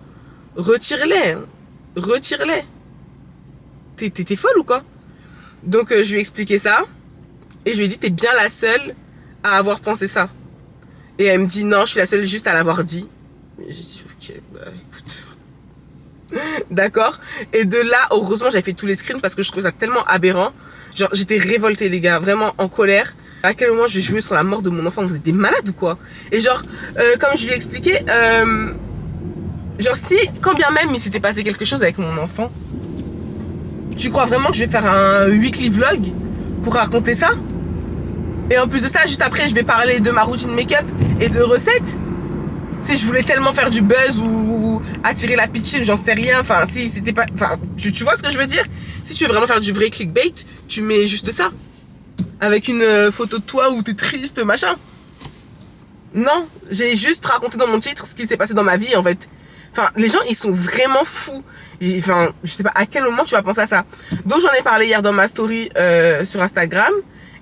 retire-les. Hein. Retire-les. T'es folle ou quoi? Donc, je lui ai expliqué ça. Et je lui ai dit, t'es bien la seule à avoir pensé ça. Et elle me dit, non, je suis la seule juste à l'avoir dit. Et j'ai dit, ok, bah écoute. D'accord. Et de là, heureusement, j'avais fait tous les screens parce que je trouvais ça tellement aberrant. Genre, j'étais révoltée, les gars, vraiment en colère. À quel moment je vais jouer sur la mort de mon enfant? Vous êtes des malades ou quoi? Et genre, comme je lui ai expliqué, genre si, quand bien même il s'était passé quelque chose avec mon enfant, tu crois vraiment que je vais faire un weekly vlog pour raconter ça? Et en plus de ça, juste après, je vais parler de ma routine make-up et de recettes. Si je voulais tellement faire du buzz ou attirer la pitié, j'en sais rien. Enfin, si c'était pas... Enfin, tu vois ce que je veux dire? Si tu veux vraiment faire du vrai clickbait, tu mets juste ça. Avec une photo de toi où t'es triste, machin. Non, j'ai juste raconté dans mon titre ce qui s'est passé dans ma vie, en fait. Enfin, les gens, ils sont vraiment fous. Et, enfin, je sais pas à quel moment tu vas penser à ça. Donc, j'en ai parlé hier dans ma story sur Instagram.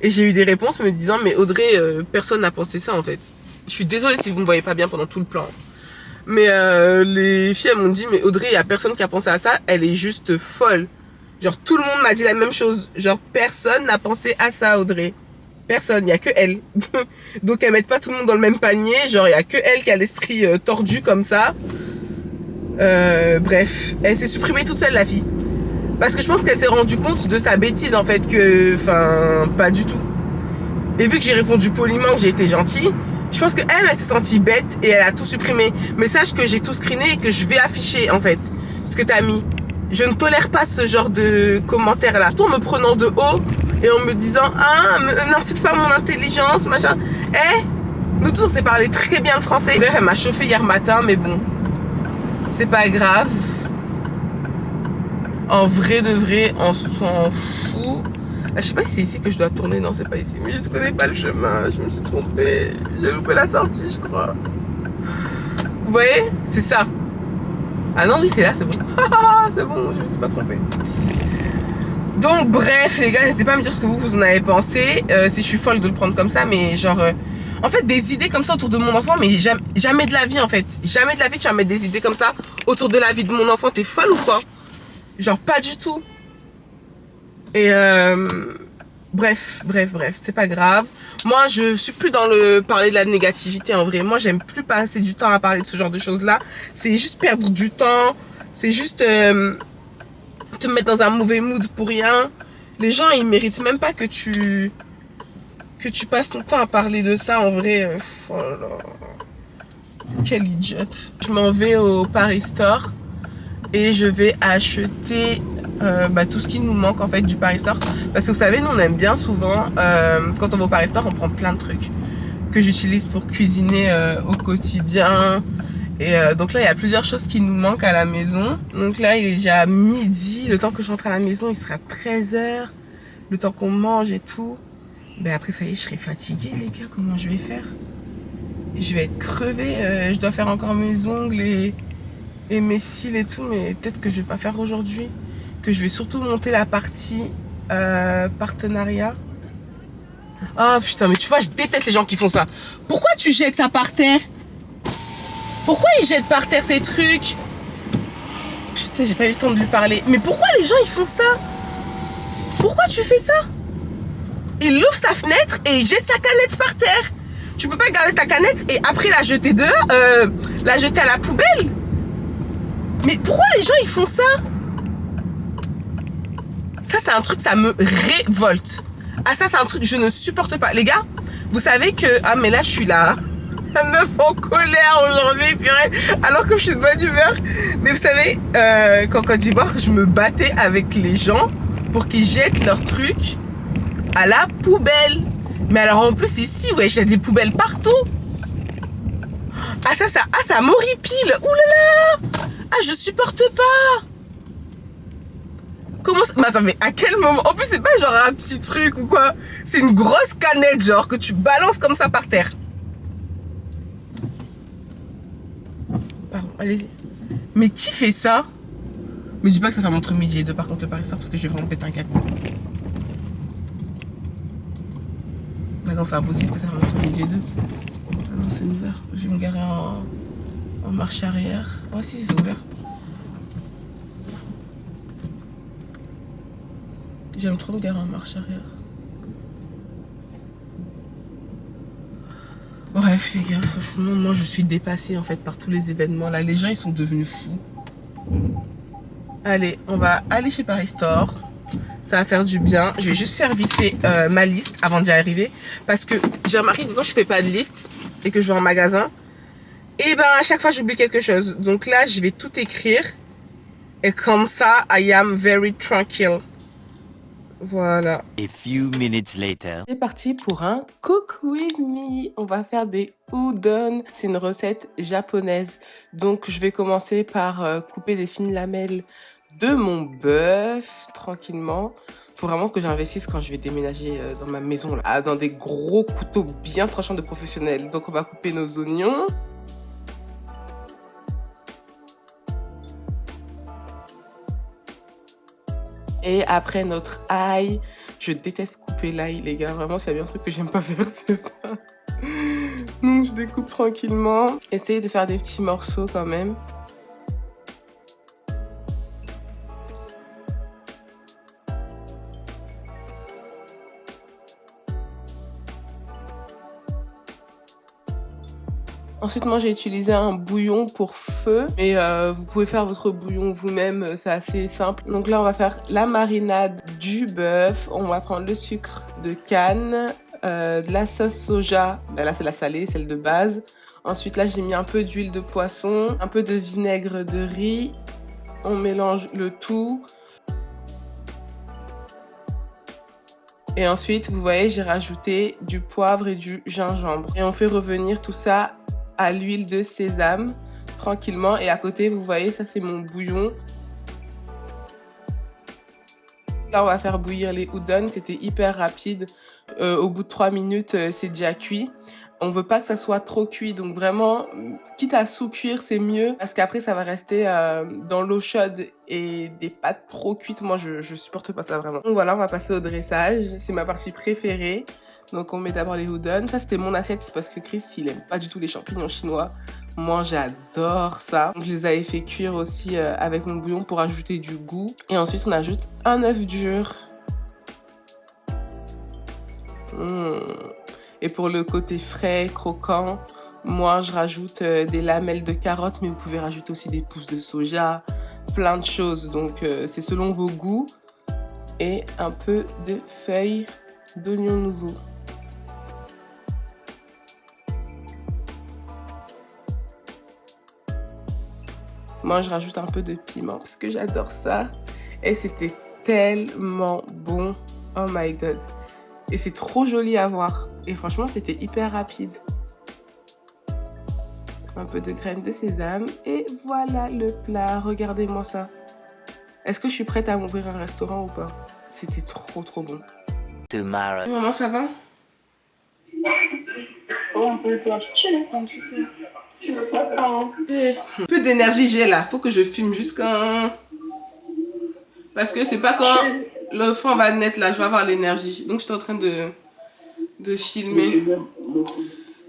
Et j'ai eu des réponses me disant, mais Audrey, personne n'a pensé ça, en fait. Je suis désolée si vous ne voyez pas bien pendant tout le plan. Mais les filles, elles m'ont dit, mais Audrey, il n'y a personne qui a pensé à ça. Elle est juste folle. Genre, tout le monde m'a dit la même chose. Genre, personne n'a pensé à ça, Audrey. Personne, il n'y a que elle. Donc, elles mettent pas tout le monde dans le même panier. Genre, il n'y a que elle qui a l'esprit tordu comme ça. Bref, elle s'est supprimée toute seule, la fille. Parce que je pense qu'elle s'est rendue compte de sa bêtise, en fait, que... Enfin, pas du tout. Et vu que j'ai répondu poliment, que j'ai été gentille, je pense qu'elle, elle s'est sentie bête et elle a tout supprimé. Mais sache que j'ai tout screené et que je vais afficher, en fait, ce que t'as mis. Je ne tolère pas ce genre de commentaires-là. Tout en me prenant de haut et en me disant « Ah, n'insulte pas mon intelligence, machin. » Nous tous, on s'est parlé très bien le français. Elle m'a chauffé hier matin, mais bon, c'est pas grave. En vrai de vrai, on s'en fout. Je sais pas si c'est ici que je dois tourner. Non, c'est pas ici. Mais je connais pas le chemin. Je me suis trompée. J'ai loupé la sortie, je crois. Vous voyez? C'est ça. Ah non, oui, c'est là, c'est bon. C'est bon, je me suis pas trompée. Donc, bref, les gars, n'hésitez pas à me dire ce que vous en avez pensé. Si je suis folle de le prendre comme ça, mais genre... en fait, des idées comme ça autour de mon enfant, mais jamais de la vie, en fait. Jamais de la vie, tu vas mettre des idées comme ça autour de la vie de mon enfant. T'es folle ou quoi? Genre, pas du tout. Et bref, c'est pas grave. Moi, je suis plus dans le parler de la négativité, en vrai. Moi, j'aime plus passer du temps à parler de ce genre de choses-là. C'est juste perdre du temps. C'est juste te mettre dans un mauvais mood pour rien. Les gens, ils méritent même pas que tu passes ton temps à parler de ça, en vrai. Oh là là. Quelle idiote. Je m'en vais au Paris Store et je vais acheter tout ce qui nous manque en fait du Paris Store. Parce que vous savez, nous on aime bien souvent, quand on va au Paris Store, on prend plein de trucs que j'utilise pour cuisiner au quotidien. Et donc là, il y a plusieurs choses qui nous manquent à la maison. Donc là, il est déjà midi. Le temps que je rentre à la maison, il sera 13h. Le temps qu'on mange et tout. Ben après, ça y est, je serai fatiguée, les gars. Comment je vais faire? Je vais être crevée. Je dois faire encore mes ongles et mes cils et tout. Mais peut-être que je vais pas faire aujourd'hui. Que je vais surtout monter la partie partenariat. Oh putain, mais tu vois, je déteste les gens qui font ça. Pourquoi tu jettes ça par terre? Pourquoi ils jettent par terre ces trucs? Putain, j'ai pas eu le temps de lui parler. Mais pourquoi les gens ils font ça? Pourquoi tu fais ça? Il ouvre sa fenêtre et il jette sa canette par terre. Tu peux pas garder ta canette et après la jeter dehors, la jeter à la poubelle. Mais pourquoi les gens ils font ça? Ça c'est un truc, ça me révolte. Ah ça c'est un truc, je ne supporte pas. Les gars, vous savez que... Ah mais là je suis là. La meuf en colère aujourd'hui, purée. Alors que je suis de bonne humeur. Mais vous savez, qu'en Côte d'Ivoire, je me battais avec les gens pour qu'ils jettent leurs trucs à la poubelle. Mais alors en plus ici, ouais, j'ai des poubelles partout. Ah ça m'horripile. Ouh là là. Ah je supporte pas. Comment ça... Mais attends, mais à quel moment? En plus c'est pas genre un petit truc ou quoi. C'est une grosse canette genre que tu balances comme ça par terre. Pardon, allez-y. Mais qui fait ça? Mais dis pas que ça fait entre midi et 2 par contre le Paris Store parce que je vais vraiment péter un câble. Mais non, c'est impossible que ça fait entre midi et 2. Ah non, c'est ouvert. Je vais me garer en marche arrière. Oh si, c'est ouvert. J'aime trop me garer en marche arrière. Bref les gars, franchement, moi je suis dépassée en fait par tous les événements là. Les gens ils sont devenus fous. Allez, on va aller chez Paris Store. Ça va faire du bien. Je vais juste faire vite fait ma liste avant d'y arriver. Parce que j'ai remarqué que quand je fais pas de liste et que je vais en magasin, et ben à chaque fois j'oublie quelque chose. Donc là je vais tout écrire. Et comme ça, I am very tranquille. Voilà. A few minutes later. C'est parti pour un cook with me. On va faire des udon. C'est une recette japonaise. Donc je vais commencer par couper des fines lamelles de mon bœuf tranquillement. Faut vraiment que j'investisse quand je vais déménager dans ma maison là, dans des gros couteaux bien tranchants de professionnels. Donc on va couper nos oignons. Et après notre ail, je déteste couper l'ail les gars, vraiment s'il y a bien un truc que j'aime pas faire c'est ça. Donc je découpe tranquillement, essayez de faire des petits morceaux quand même. Ensuite, moi, j'ai utilisé un bouillon pour feu. Mais vous pouvez faire votre bouillon vous-même, c'est assez simple. Donc là, on va faire la marinade du bœuf. On va prendre le sucre de canne, de la sauce soja. Ben là, c'est la salée, celle de base. Ensuite, là, j'ai mis un peu d'huile de poisson, un peu de vinaigre de riz. On mélange le tout. Et ensuite, vous voyez, j'ai rajouté du poivre et du gingembre. Et on fait revenir tout ça à l'huile de sésame tranquillement. Et à côté, vous voyez, ça c'est mon bouillon. Là, on va faire bouillir les udon. C'était hyper rapide. Au bout de 3 minutes, c'est déjà cuit. On veut pas que ça soit trop cuit. Donc vraiment, quitte à sous-cuire, c'est mieux. Parce qu'après, ça va rester dans l'eau chaude et des pâtes trop cuites. Moi, je supporte pas ça vraiment. Donc voilà, on va passer au dressage. C'est ma partie préférée. Donc on met d'abord les udon. Ça c'était mon assiette parce que Chris il aime pas du tout les champignons chinois. Moi j'adore ça. Donc, je les avais fait cuire aussi avec mon bouillon pour ajouter du goût. Et ensuite on ajoute un œuf dur. Et pour le côté frais, croquant, moi je rajoute des lamelles de carottes. Mais vous pouvez rajouter aussi des pousses de soja. Plein de choses. Donc c'est selon vos goûts. Et un peu de feuilles d'oignons nouveaux. Moi, je rajoute un peu de piment parce que j'adore ça. Et c'était tellement bon. Oh my god. Et c'est trop joli à voir. Et franchement, c'était hyper rapide. Un peu de graines de sésame. Et voilà le plat. Regardez-moi ça. Est-ce que je suis prête à m'ouvrir un restaurant ou pas? C'était trop bon. Tomorrow. Maman, ça va? Un Peu d'énergie j'ai là. Faut que je filme jusqu'à... Parce que c'est pas quand l'enfant va naître là, je vais avoir l'énergie. Donc j'étais en train de filmer.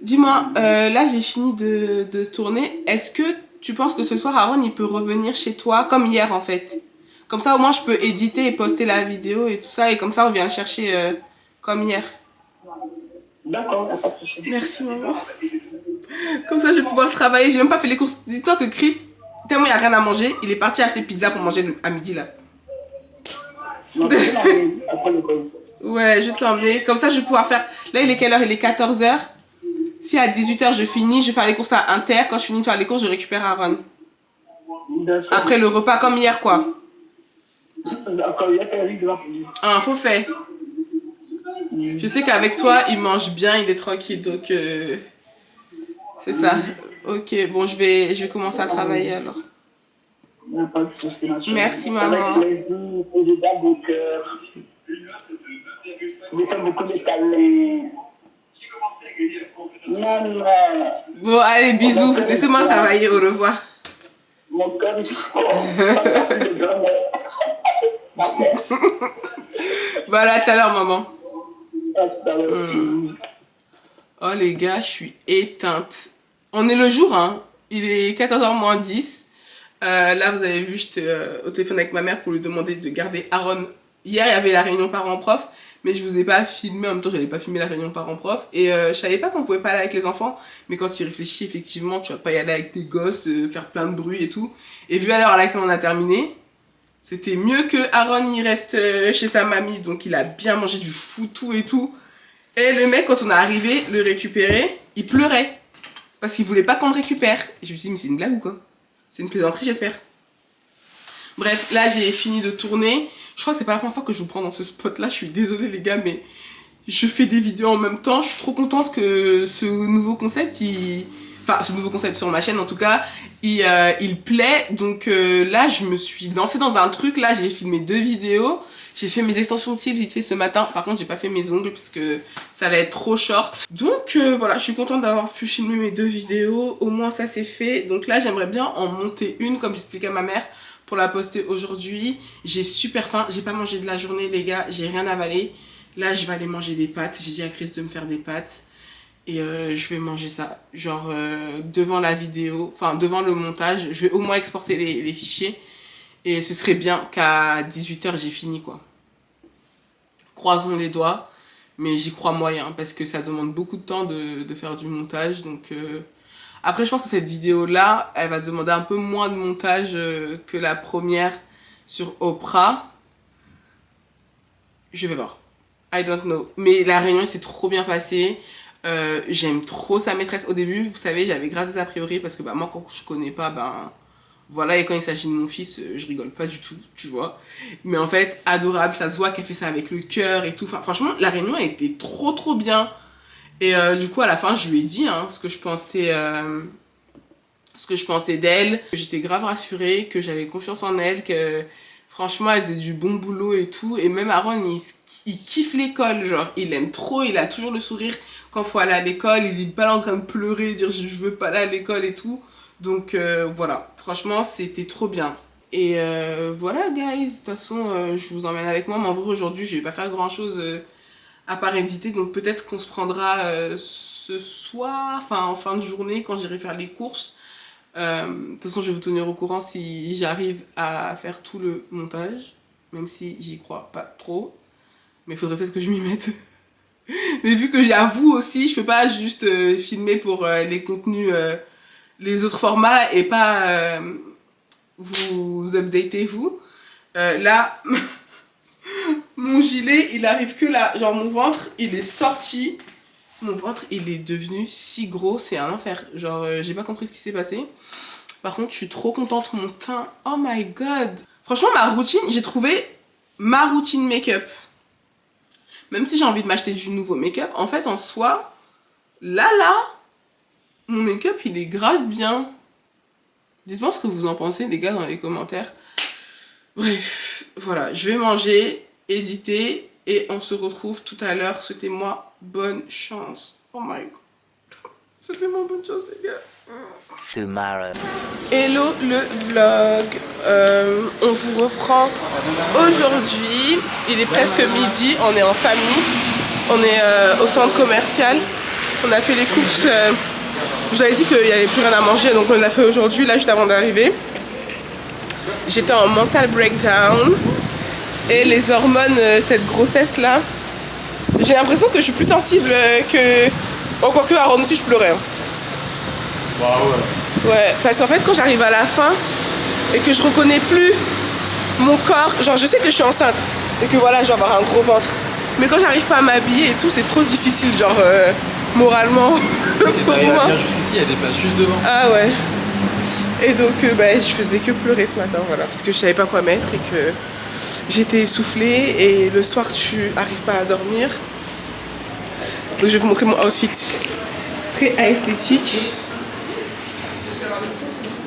Dis-moi, là j'ai fini de tourner. Est-ce que tu penses que ce soir Aaron il peut revenir chez toi comme hier en fait? Comme ça au moins je peux éditer et poster la vidéo et tout ça. Et comme ça on vient le chercher comme hier. D'accord, pas de souci. Merci maman. Comme ça je vais pouvoir travailler. J'ai même pas fait les courses. Dis-toi que Chris, tellement il n'y a rien à manger, il est parti acheter pizza pour manger à midi là. Ouais, je vais te l'emmener. Comme ça, je vais pouvoir faire... Là, il est quelle heure? Il est 14h. Si à 18h, je finis, je vais faire les courses à Inter. Quand je finis de faire les courses, je récupère Aaron. D'accord. Après le repas, comme hier, quoi. D'accord, il y a qu'un riz là. Un faux fait. Je sais qu'avec toi, il mange bien, il est tranquille. Donc, c'est ça. Ok, bon, je vais commencer à travailler alors. Il n'y a pas de souci, ma chérie. Merci, maman. Avec plaisir, et je garde au cœur. Je fais beaucoup de câlins. Maman, Bon, allez, bisous. Laissez-moi travailler. Au revoir. mon cœur est fort. Ça me fait plaisir. Voilà, tout à l'heure, maman. À tout à l'heure. Oh, les gars, je suis éteinte. On est le jour, hein. Il est 14h moins 10. Là, vous avez vu, j'étais au téléphone avec ma mère pour lui demander de garder Aaron. Hier, il y avait la réunion parents-prof, mais je vous ai pas filmé. En même temps, j'avais pas filmé la réunion parents-prof. Et je savais pas qu'on pouvait pas aller avec les enfants. Mais quand tu y réfléchis, effectivement, tu vas pas y aller avec tes gosses, faire plein de bruit et tout. Et vu à l'heure à laquelle on a terminé, c'était mieux que Aaron il reste chez sa mamie. Donc, il a bien mangé du foutou et tout. Et le mec, quand on est arrivé le récupérer, il pleurait. Parce qu'il voulait pas qu'on le récupère. Et je me suis dit, mais c'est une blague ou quoi? C'est une plaisanterie, j'espère. Bref, là, j'ai fini de tourner. Je crois que c'est pas la première fois que je vous prends dans ce spot-là. Je suis désolée, les gars, mais je fais des vidéos en même temps. Je suis trop contente que ce nouveau concept, enfin, ce nouveau concept sur ma chaîne, en tout cas, il plaît. Donc là, je me suis lancée dans un truc. Là, j'ai filmé 2 vidéos. J'ai fait mes extensions de cils vite fait ce matin. Par contre, j'ai pas fait mes ongles parce que ça allait être trop short. Donc voilà, je suis contente d'avoir pu filmer mes 2 vidéos. Au moins, ça c'est fait. Donc là, j'aimerais bien en monter une, comme j'expliquais à ma mère, pour la poster aujourd'hui. J'ai super faim. J'ai pas mangé de la journée, les gars. J'ai rien avalé. Là, je vais aller manger des pâtes. J'ai dit à Chris de me faire des pâtes. Et je vais manger ça. Genre, devant la vidéo, enfin, devant le montage. Je vais au moins exporter les fichiers. Et ce serait bien qu'à 18h, j'ai fini, quoi. Croisons les doigts. Mais j'y crois moyen, parce que ça demande beaucoup de temps de faire du montage. Donc, après, je pense que cette vidéo-là, elle va demander un peu moins de montage que la première sur Oprah. Je vais voir. I don't know. Mais la réunion s'est trop bien passée. J'aime trop sa maîtresse. Au début, vous savez, j'avais grave des a priori, parce que bah, moi, quand je connais pas, ben... Voilà, et quand il s'agit de mon fils, je rigole pas du tout, tu vois. Mais en fait, adorable, ça se voit qu'elle fait ça avec le cœur et tout. Enfin, franchement, la réunion, elle était trop bien. Et du coup, à la fin, je lui ai dit hein, ce que je pensais d'elle. J'étais grave rassurée, que j'avais confiance en elle, que franchement, elle faisait du bon boulot et tout. Et même Aaron, il kiffe l'école, genre, il aime trop, il a toujours le sourire quand il faut aller à l'école. Il est pas là en train de pleurer, dire je veux pas aller à l'école et tout. Donc voilà, franchement c'était trop bien. Et voilà guys, de toute façon je vous emmène avec moi. Mais en vrai aujourd'hui je vais pas faire grand chose à part éditer. Donc peut-être qu'on se prendra ce soir, enfin en fin de journée quand j'irai faire les courses. De toute façon je vais vous tenir au courant si j'arrive à faire tout le montage. Même si j'y crois pas trop. Mais il faudrait peut-être que je m'y mette. Mais vu qu'il y a vous aussi, je peux pas juste filmer pour les contenus... les autres formats et pas vous updatez vous. Là, mon gilet, il arrive que là. Genre mon ventre, il est sorti. Mon ventre, il est devenu si gros, c'est un enfer. Genre, j'ai pas compris ce qui s'est passé. Par contre, je suis trop contente. Mon teint, oh my god. Franchement, ma routine, j'ai trouvé ma routine make-up. Même si j'ai envie de m'acheter du nouveau make-up, en fait, en soi, là, mon make-up, il est grave bien. Dites-moi ce que vous en pensez, les gars, dans les commentaires. Bref, voilà. Je vais manger, éditer, et on se retrouve tout à l'heure. Souhaitez-moi bonne chance. Oh my god. Souhaitez-moi bonne chance, les gars. Tomorrow. Hello le vlog. On vous reprend aujourd'hui. Il est presque midi. On est en famille. On est au centre commercial. On a fait les courses... Je vous avais dit qu'il n'y avait plus rien à manger, donc on l'a fait aujourd'hui, là, juste avant d'arriver. J'étais en mental breakdown. Et les hormones, cette grossesse-là, j'ai l'impression que je suis plus sensible que... Bon, quoique, Aaron aussi, je pleurais. Hein. Bah ouais. Ouais, parce qu'en fait, quand j'arrive à la fin, et que je reconnais plus mon corps, genre, je sais que je suis enceinte, et que voilà, je vais avoir un gros ventre. Mais quand j'arrive pas à m'habiller et tout, c'est trop difficile, genre moralement. Si t'arrives à venir juste ici, il y a des places juste devant. Ah ouais. Et donc bah, je faisais que pleurer ce matin, voilà, parce que je savais pas quoi mettre et que j'étais essoufflée et le soir tu arrives pas à dormir. Donc je vais vous montrer mon outfit très esthétique.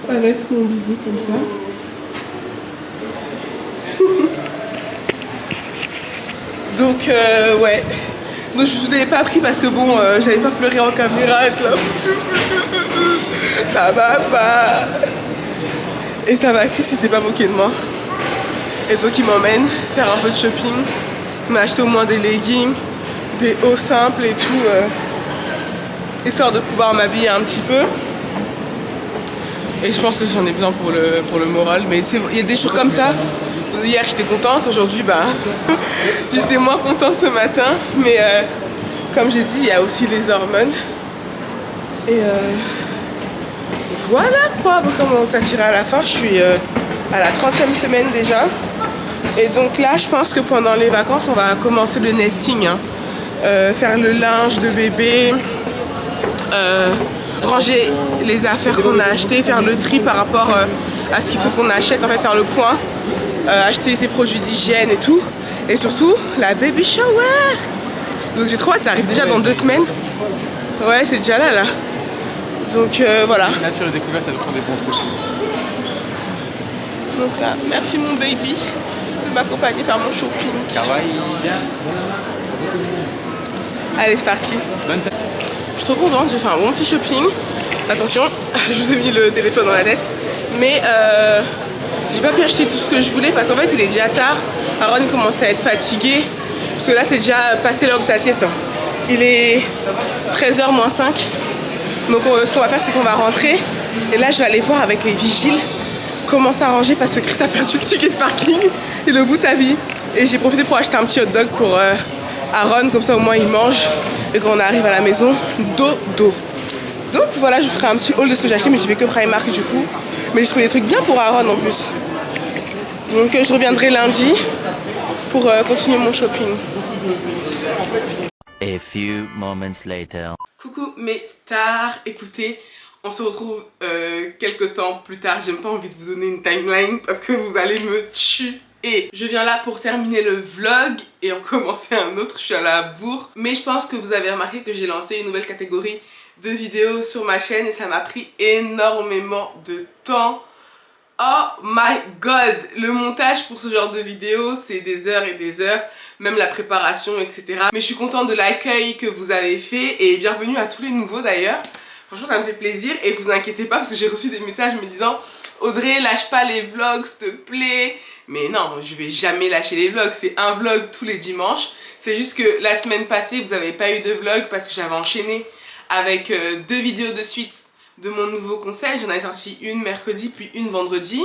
Avec mon bidou comme ça. Donc ouais. Donc je ne l'ai pas pris parce que bon, j'allais pas pleurer en caméra, être là. Ça va pas. Et ça va, Chris il s'est pas moqué de moi. Et donc il m'emmène faire un peu de shopping. Il m'a acheté au moins des leggings, des hauts simples et tout. Histoire de pouvoir m'habiller un petit peu. Et je pense que j'en ai besoin pour le moral. Mais il y a des jours comme ça. Hier j'étais contente, aujourd'hui bah j'étais moins contente ce matin. Mais comme j'ai dit, il y a aussi les hormones. Et voilà quoi, bon, comme on s'attire à la fin, je suis à la 30e semaine déjà. Et donc là je pense que pendant les vacances on va commencer le nesting, hein. Faire le linge de bébé, ranger les affaires qu'on a achetées, faire le tri par rapport à ce qu'il faut qu'on achète, en fait faire le point, acheter ses produits d'hygiène et tout. Et surtout la baby shower. Donc j'ai trop hâte, ça arrive déjà dans 2 semaines. Ouais, c'est déjà là. Donc voilà. Nature et découverte, ça nous prend des bons trucs. Donc là, merci mon baby de m'accompagner faire mon shopping. Kawaii. Allez, c'est parti. Bonne Je suis trop contente, j'ai fait un bon petit shopping. Attention, je vous ai mis le téléphone dans la tête. Mais j'ai pas pu acheter tout ce que je voulais parce qu'en fait il est déjà tard. Aaron commence à être fatigué. Parce que là c'est déjà passé l'heure de sa sieste. Il est 13h moins 5. Donc ce qu'on va faire c'est qu'on va rentrer. Et là je vais aller voir avec les vigiles comment s'arranger parce que Chris a perdu le ticket de parking. Il est au bout de sa vie. Et j'ai profité pour acheter un petit hot dog pour Aaron. Comme ça au moins il mange. Et quand on arrive à la maison, dodo. Donc voilà, je ferai un petit haul de ce que j'ai acheté, mais je vais que Primark du coup. Mais j'ai trouvé des trucs bien pour Aaron en plus. Donc je reviendrai lundi pour continuer mon shopping. A few moments later. Coucou mes stars, écoutez, on se retrouve quelques temps plus tard. J'ai même pas envie de vous donner une timeline parce que vous allez me tuer. Et je viens là pour terminer le vlog et en commencer un autre, je suis à la bourre. Mais je pense que vous avez remarqué que j'ai lancé une nouvelle catégorie de vidéos sur ma chaîne et ça m'a pris énormément de temps. Oh my god, le montage pour ce genre de vidéo c'est des heures et des heures, même la préparation etc. Mais je suis contente de l'accueil que vous avez fait et bienvenue à tous les nouveaux d'ailleurs. Franchement ça me fait plaisir et vous inquiétez pas parce que j'ai reçu des messages me disant Audrey lâche pas les vlogs s'il te plaît. Mais non, je vais jamais lâcher les vlogs, c'est un vlog tous les dimanches. C'est juste que la semaine passée vous n'avez pas eu de vlog parce que j'avais enchaîné avec 2 vidéos de suite de mon nouveau concept. J'en ai sorti une mercredi puis une vendredi.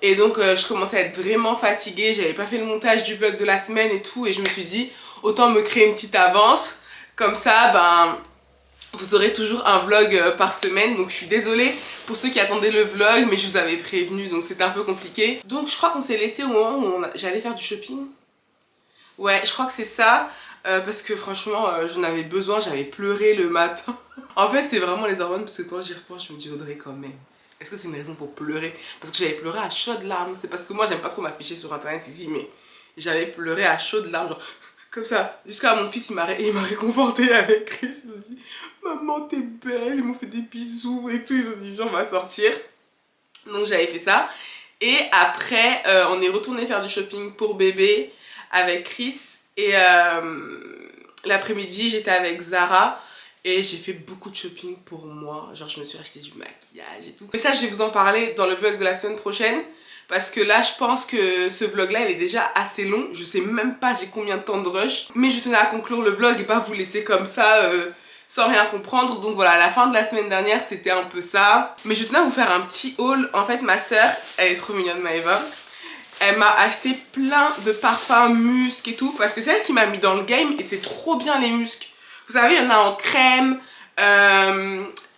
Et donc je commençais à être vraiment fatiguée, j'avais pas fait le montage du vlog de la semaine et tout. Et je me suis dit autant me créer une petite avance. Comme ça, ben vous aurez toujours un vlog par semaine. Donc je suis désolée pour ceux qui attendaient le vlog, mais je vous avais prévenu donc c'était un peu compliqué. Donc je crois qu'on s'est laissé au moment où j'allais faire du shopping. Ouais, je crois que c'est ça. Parce que franchement j'en avais besoin, j'avais pleuré le matin. En fait c'est vraiment les hormones parce que quand j'y repense je me dis Audrey quand même. Est-ce que c'est une raison pour pleurer? Parce que j'avais pleuré à chaudes larmes. C'est parce que moi j'aime pas trop m'afficher sur internet ici, mais j'avais pleuré à chaudes larmes, genre comme ça. Jusqu'à mon fils il m'a réconforté avec Chris. Ils ont dit maman t'es belle, ils m'ont fait des bisous et tout. Ils ont dit genre on va sortir. Donc j'avais fait ça. Et après on est retourné faire du shopping pour bébé avec Chris. Et l'après-midi j'étais avec Zara. Et j'ai fait beaucoup de shopping pour moi. Genre je me suis acheté du maquillage et tout. Mais ça je vais vous en parler dans le vlog de la semaine prochaine. Parce que là je pense que ce vlog là il est déjà assez long. Je sais même pas j'ai combien de temps de rush. Mais je tenais à conclure le vlog et pas vous laisser comme ça sans rien comprendre. Donc voilà, à la fin de la semaine dernière c'était un peu ça. Mais je tenais à vous faire un petit haul. En fait ma soeur, elle est trop mignonne Maëva. Elle m'a acheté plein de parfums musc et tout. Parce que c'est elle qui m'a mis dans le game et c'est trop bien les muscs. Vous savez, il y en a en crème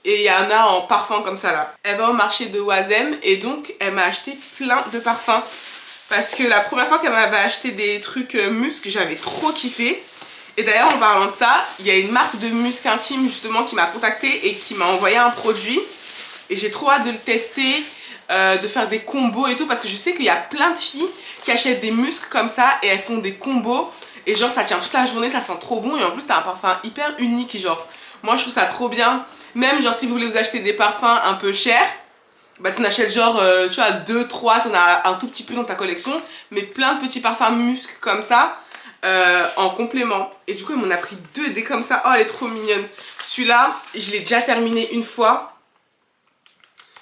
et il y en a en parfum comme ça là. Elle va au marché de Oisem et donc elle m'a acheté plein de parfums. Parce que la première fois qu'elle m'avait acheté des trucs musc, j'avais trop kiffé. Et d'ailleurs, en parlant de ça, il y a une marque de musc intime justement qui m'a contactée et qui m'a envoyé un produit. Et j'ai trop hâte de le tester, de faire des combos et tout. Parce que je sais qu'il y a plein de filles qui achètent des muscles comme ça et elles font des combos. Et genre ça tient toute la journée, ça sent trop bon. Et en plus, t'as un parfum hyper unique. Genre, moi je trouve ça trop bien. Même genre si vous voulez vous acheter des parfums un peu chers, bah t'en achètes genre, tu vois, 2, 3, t'en as un tout petit peu dans ta collection. Mais plein de petits parfums musc comme ça. En complément. Et du coup, elle m'en a pris 2 des comme ça. Oh, elle est trop mignonne. Celui-là, je l'ai déjà terminé une fois.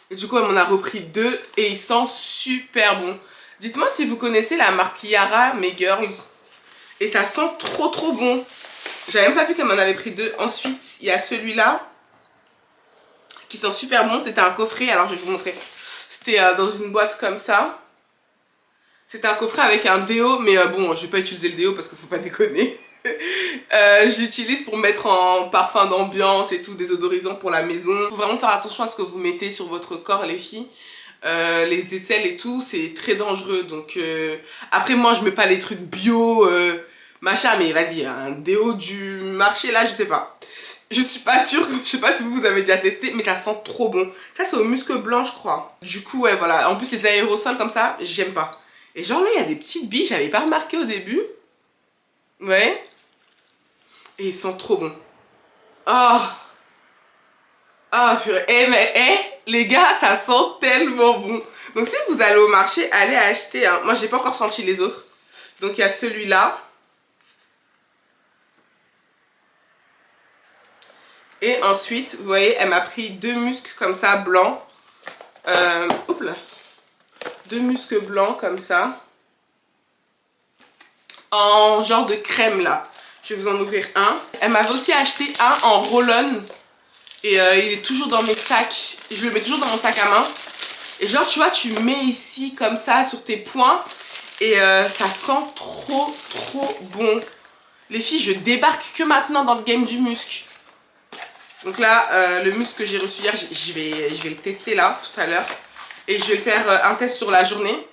Et du coup, elle m'en a repris 2 et il sent super bon. Dites-moi si vous connaissez la marque Yara, mes girls. Et ça sent trop bon. J'avais même pas vu qu'elle m'en avait pris 2. Ensuite, il y a celui-là qui sent super bon. C'était un coffret. Alors, je vais vous montrer. C'était dans une boîte comme ça. C'était un coffret avec un déo, mais bon, je vais pas utiliser le déo parce qu'il faut pas déconner. Je l'utilise pour mettre en parfum d'ambiance et tout, désodorisant pour la maison. Faut vraiment faire attention à ce que vous mettez sur votre corps, les filles. Les aisselles et tout, c'est très dangereux. Donc après, moi, je mets pas les trucs bio, machin, mais vas-y, un déo du marché là, je sais pas. Je suis pas sûre, je sais pas si vous avez déjà testé, mais ça sent trop bon. Ça, c'est au musc blanc, je crois. Du coup, ouais, voilà. En plus, les aérosols comme ça, j'aime pas. Et genre là, il y a des petites billes, j'avais pas remarqué au début. Ouais. Et ils sont trop bons. Oh. Oh purée. Eh mais, les gars, ça sent tellement bon. Donc si vous allez au marché, allez acheter un. Moi, j'ai pas encore senti les autres. Donc il y a celui-là. Et ensuite, vous voyez, elle m'a pris 2 muscs comme ça, blancs. Oups là. 2 muscs blancs comme ça. En genre de crème là. Je vais vous en ouvrir un. Elle m'avait aussi acheté un en roll-on. Et il est toujours dans mes sacs. Je le mets toujours dans mon sac à main. Et genre tu vois, tu mets ici comme ça sur tes poings. Et ça sent trop bon. Les filles, je débarque que maintenant dans le game du musc. Donc là, le musc que j'ai reçu hier, je vais le tester là tout à l'heure. Et je vais faire un test sur la journée.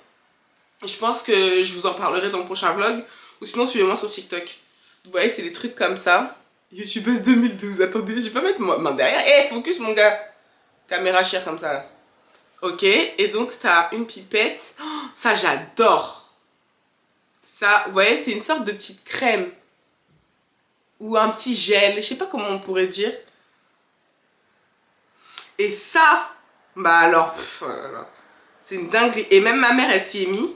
Et je pense que je vous en parlerai dans le prochain vlog. Ou sinon, suivez-moi sur TikTok. Vous voyez, c'est des trucs comme ça. YouTubeuse 2012. Attendez, je vais pas mettre ma main derrière. Eh, focus, mon gars. Caméra chère comme ça, là. Ok, et donc, t'as une pipette. Oh, ça, j'adore. Ça, vous voyez, c'est une sorte de petite crème. Ou un petit gel. Je sais pas comment on pourrait dire. Et ça... Bah alors, oh là là, c'est une dinguerie. Et même ma mère, elle s'y est mis.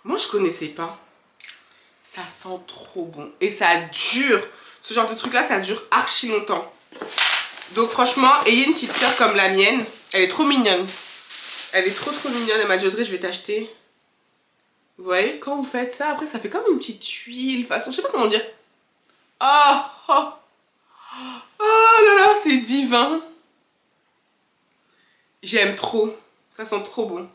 Moi, je connaissais pas. Ça sent trop bon. Et ça dure. Ce genre de truc-là, ça dure archi longtemps. Donc franchement, ayez une petite soeur comme la mienne. Elle est trop mignonne. Elle est trop mignonne. Elle m'a dit, Audrey, je vais t'acheter. Vous voyez, quand vous faites ça, après, ça fait comme une petite huile. Façon, je sais pas comment dire. Oh, oh, oh là là, c'est divin. J'aime trop. Ça sent trop bon.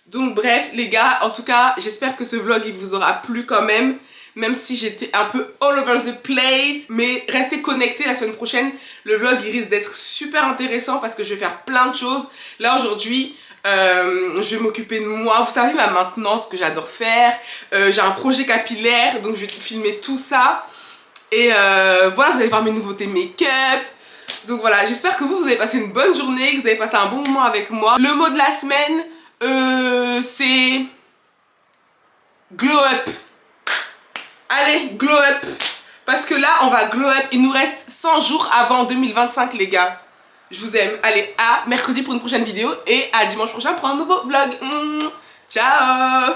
Donc bref, les gars, en tout cas, j'espère que ce vlog, il vous aura plu quand même. Même si j'étais un peu all over the place. Mais restez connectés la semaine prochaine. Le vlog, il risque d'être super intéressant parce que je vais faire plein de choses. Là, aujourd'hui, je vais m'occuper de moi. Vous savez, ma maintenance que j'adore faire. J'ai un projet capillaire, donc je vais filmer tout ça. Et voilà, vous allez voir mes nouveautés make-up. Donc voilà, j'espère que vous avez passé une bonne journée, que vous avez passé un bon moment avec moi. Le mot de la semaine, c'est glow up. Allez, glow up. Parce que là, on va glow up. Il nous reste 100 jours avant 2025, les gars. Je vous aime. Allez, à mercredi pour une prochaine vidéo et à dimanche prochain pour un nouveau vlog. Ciao.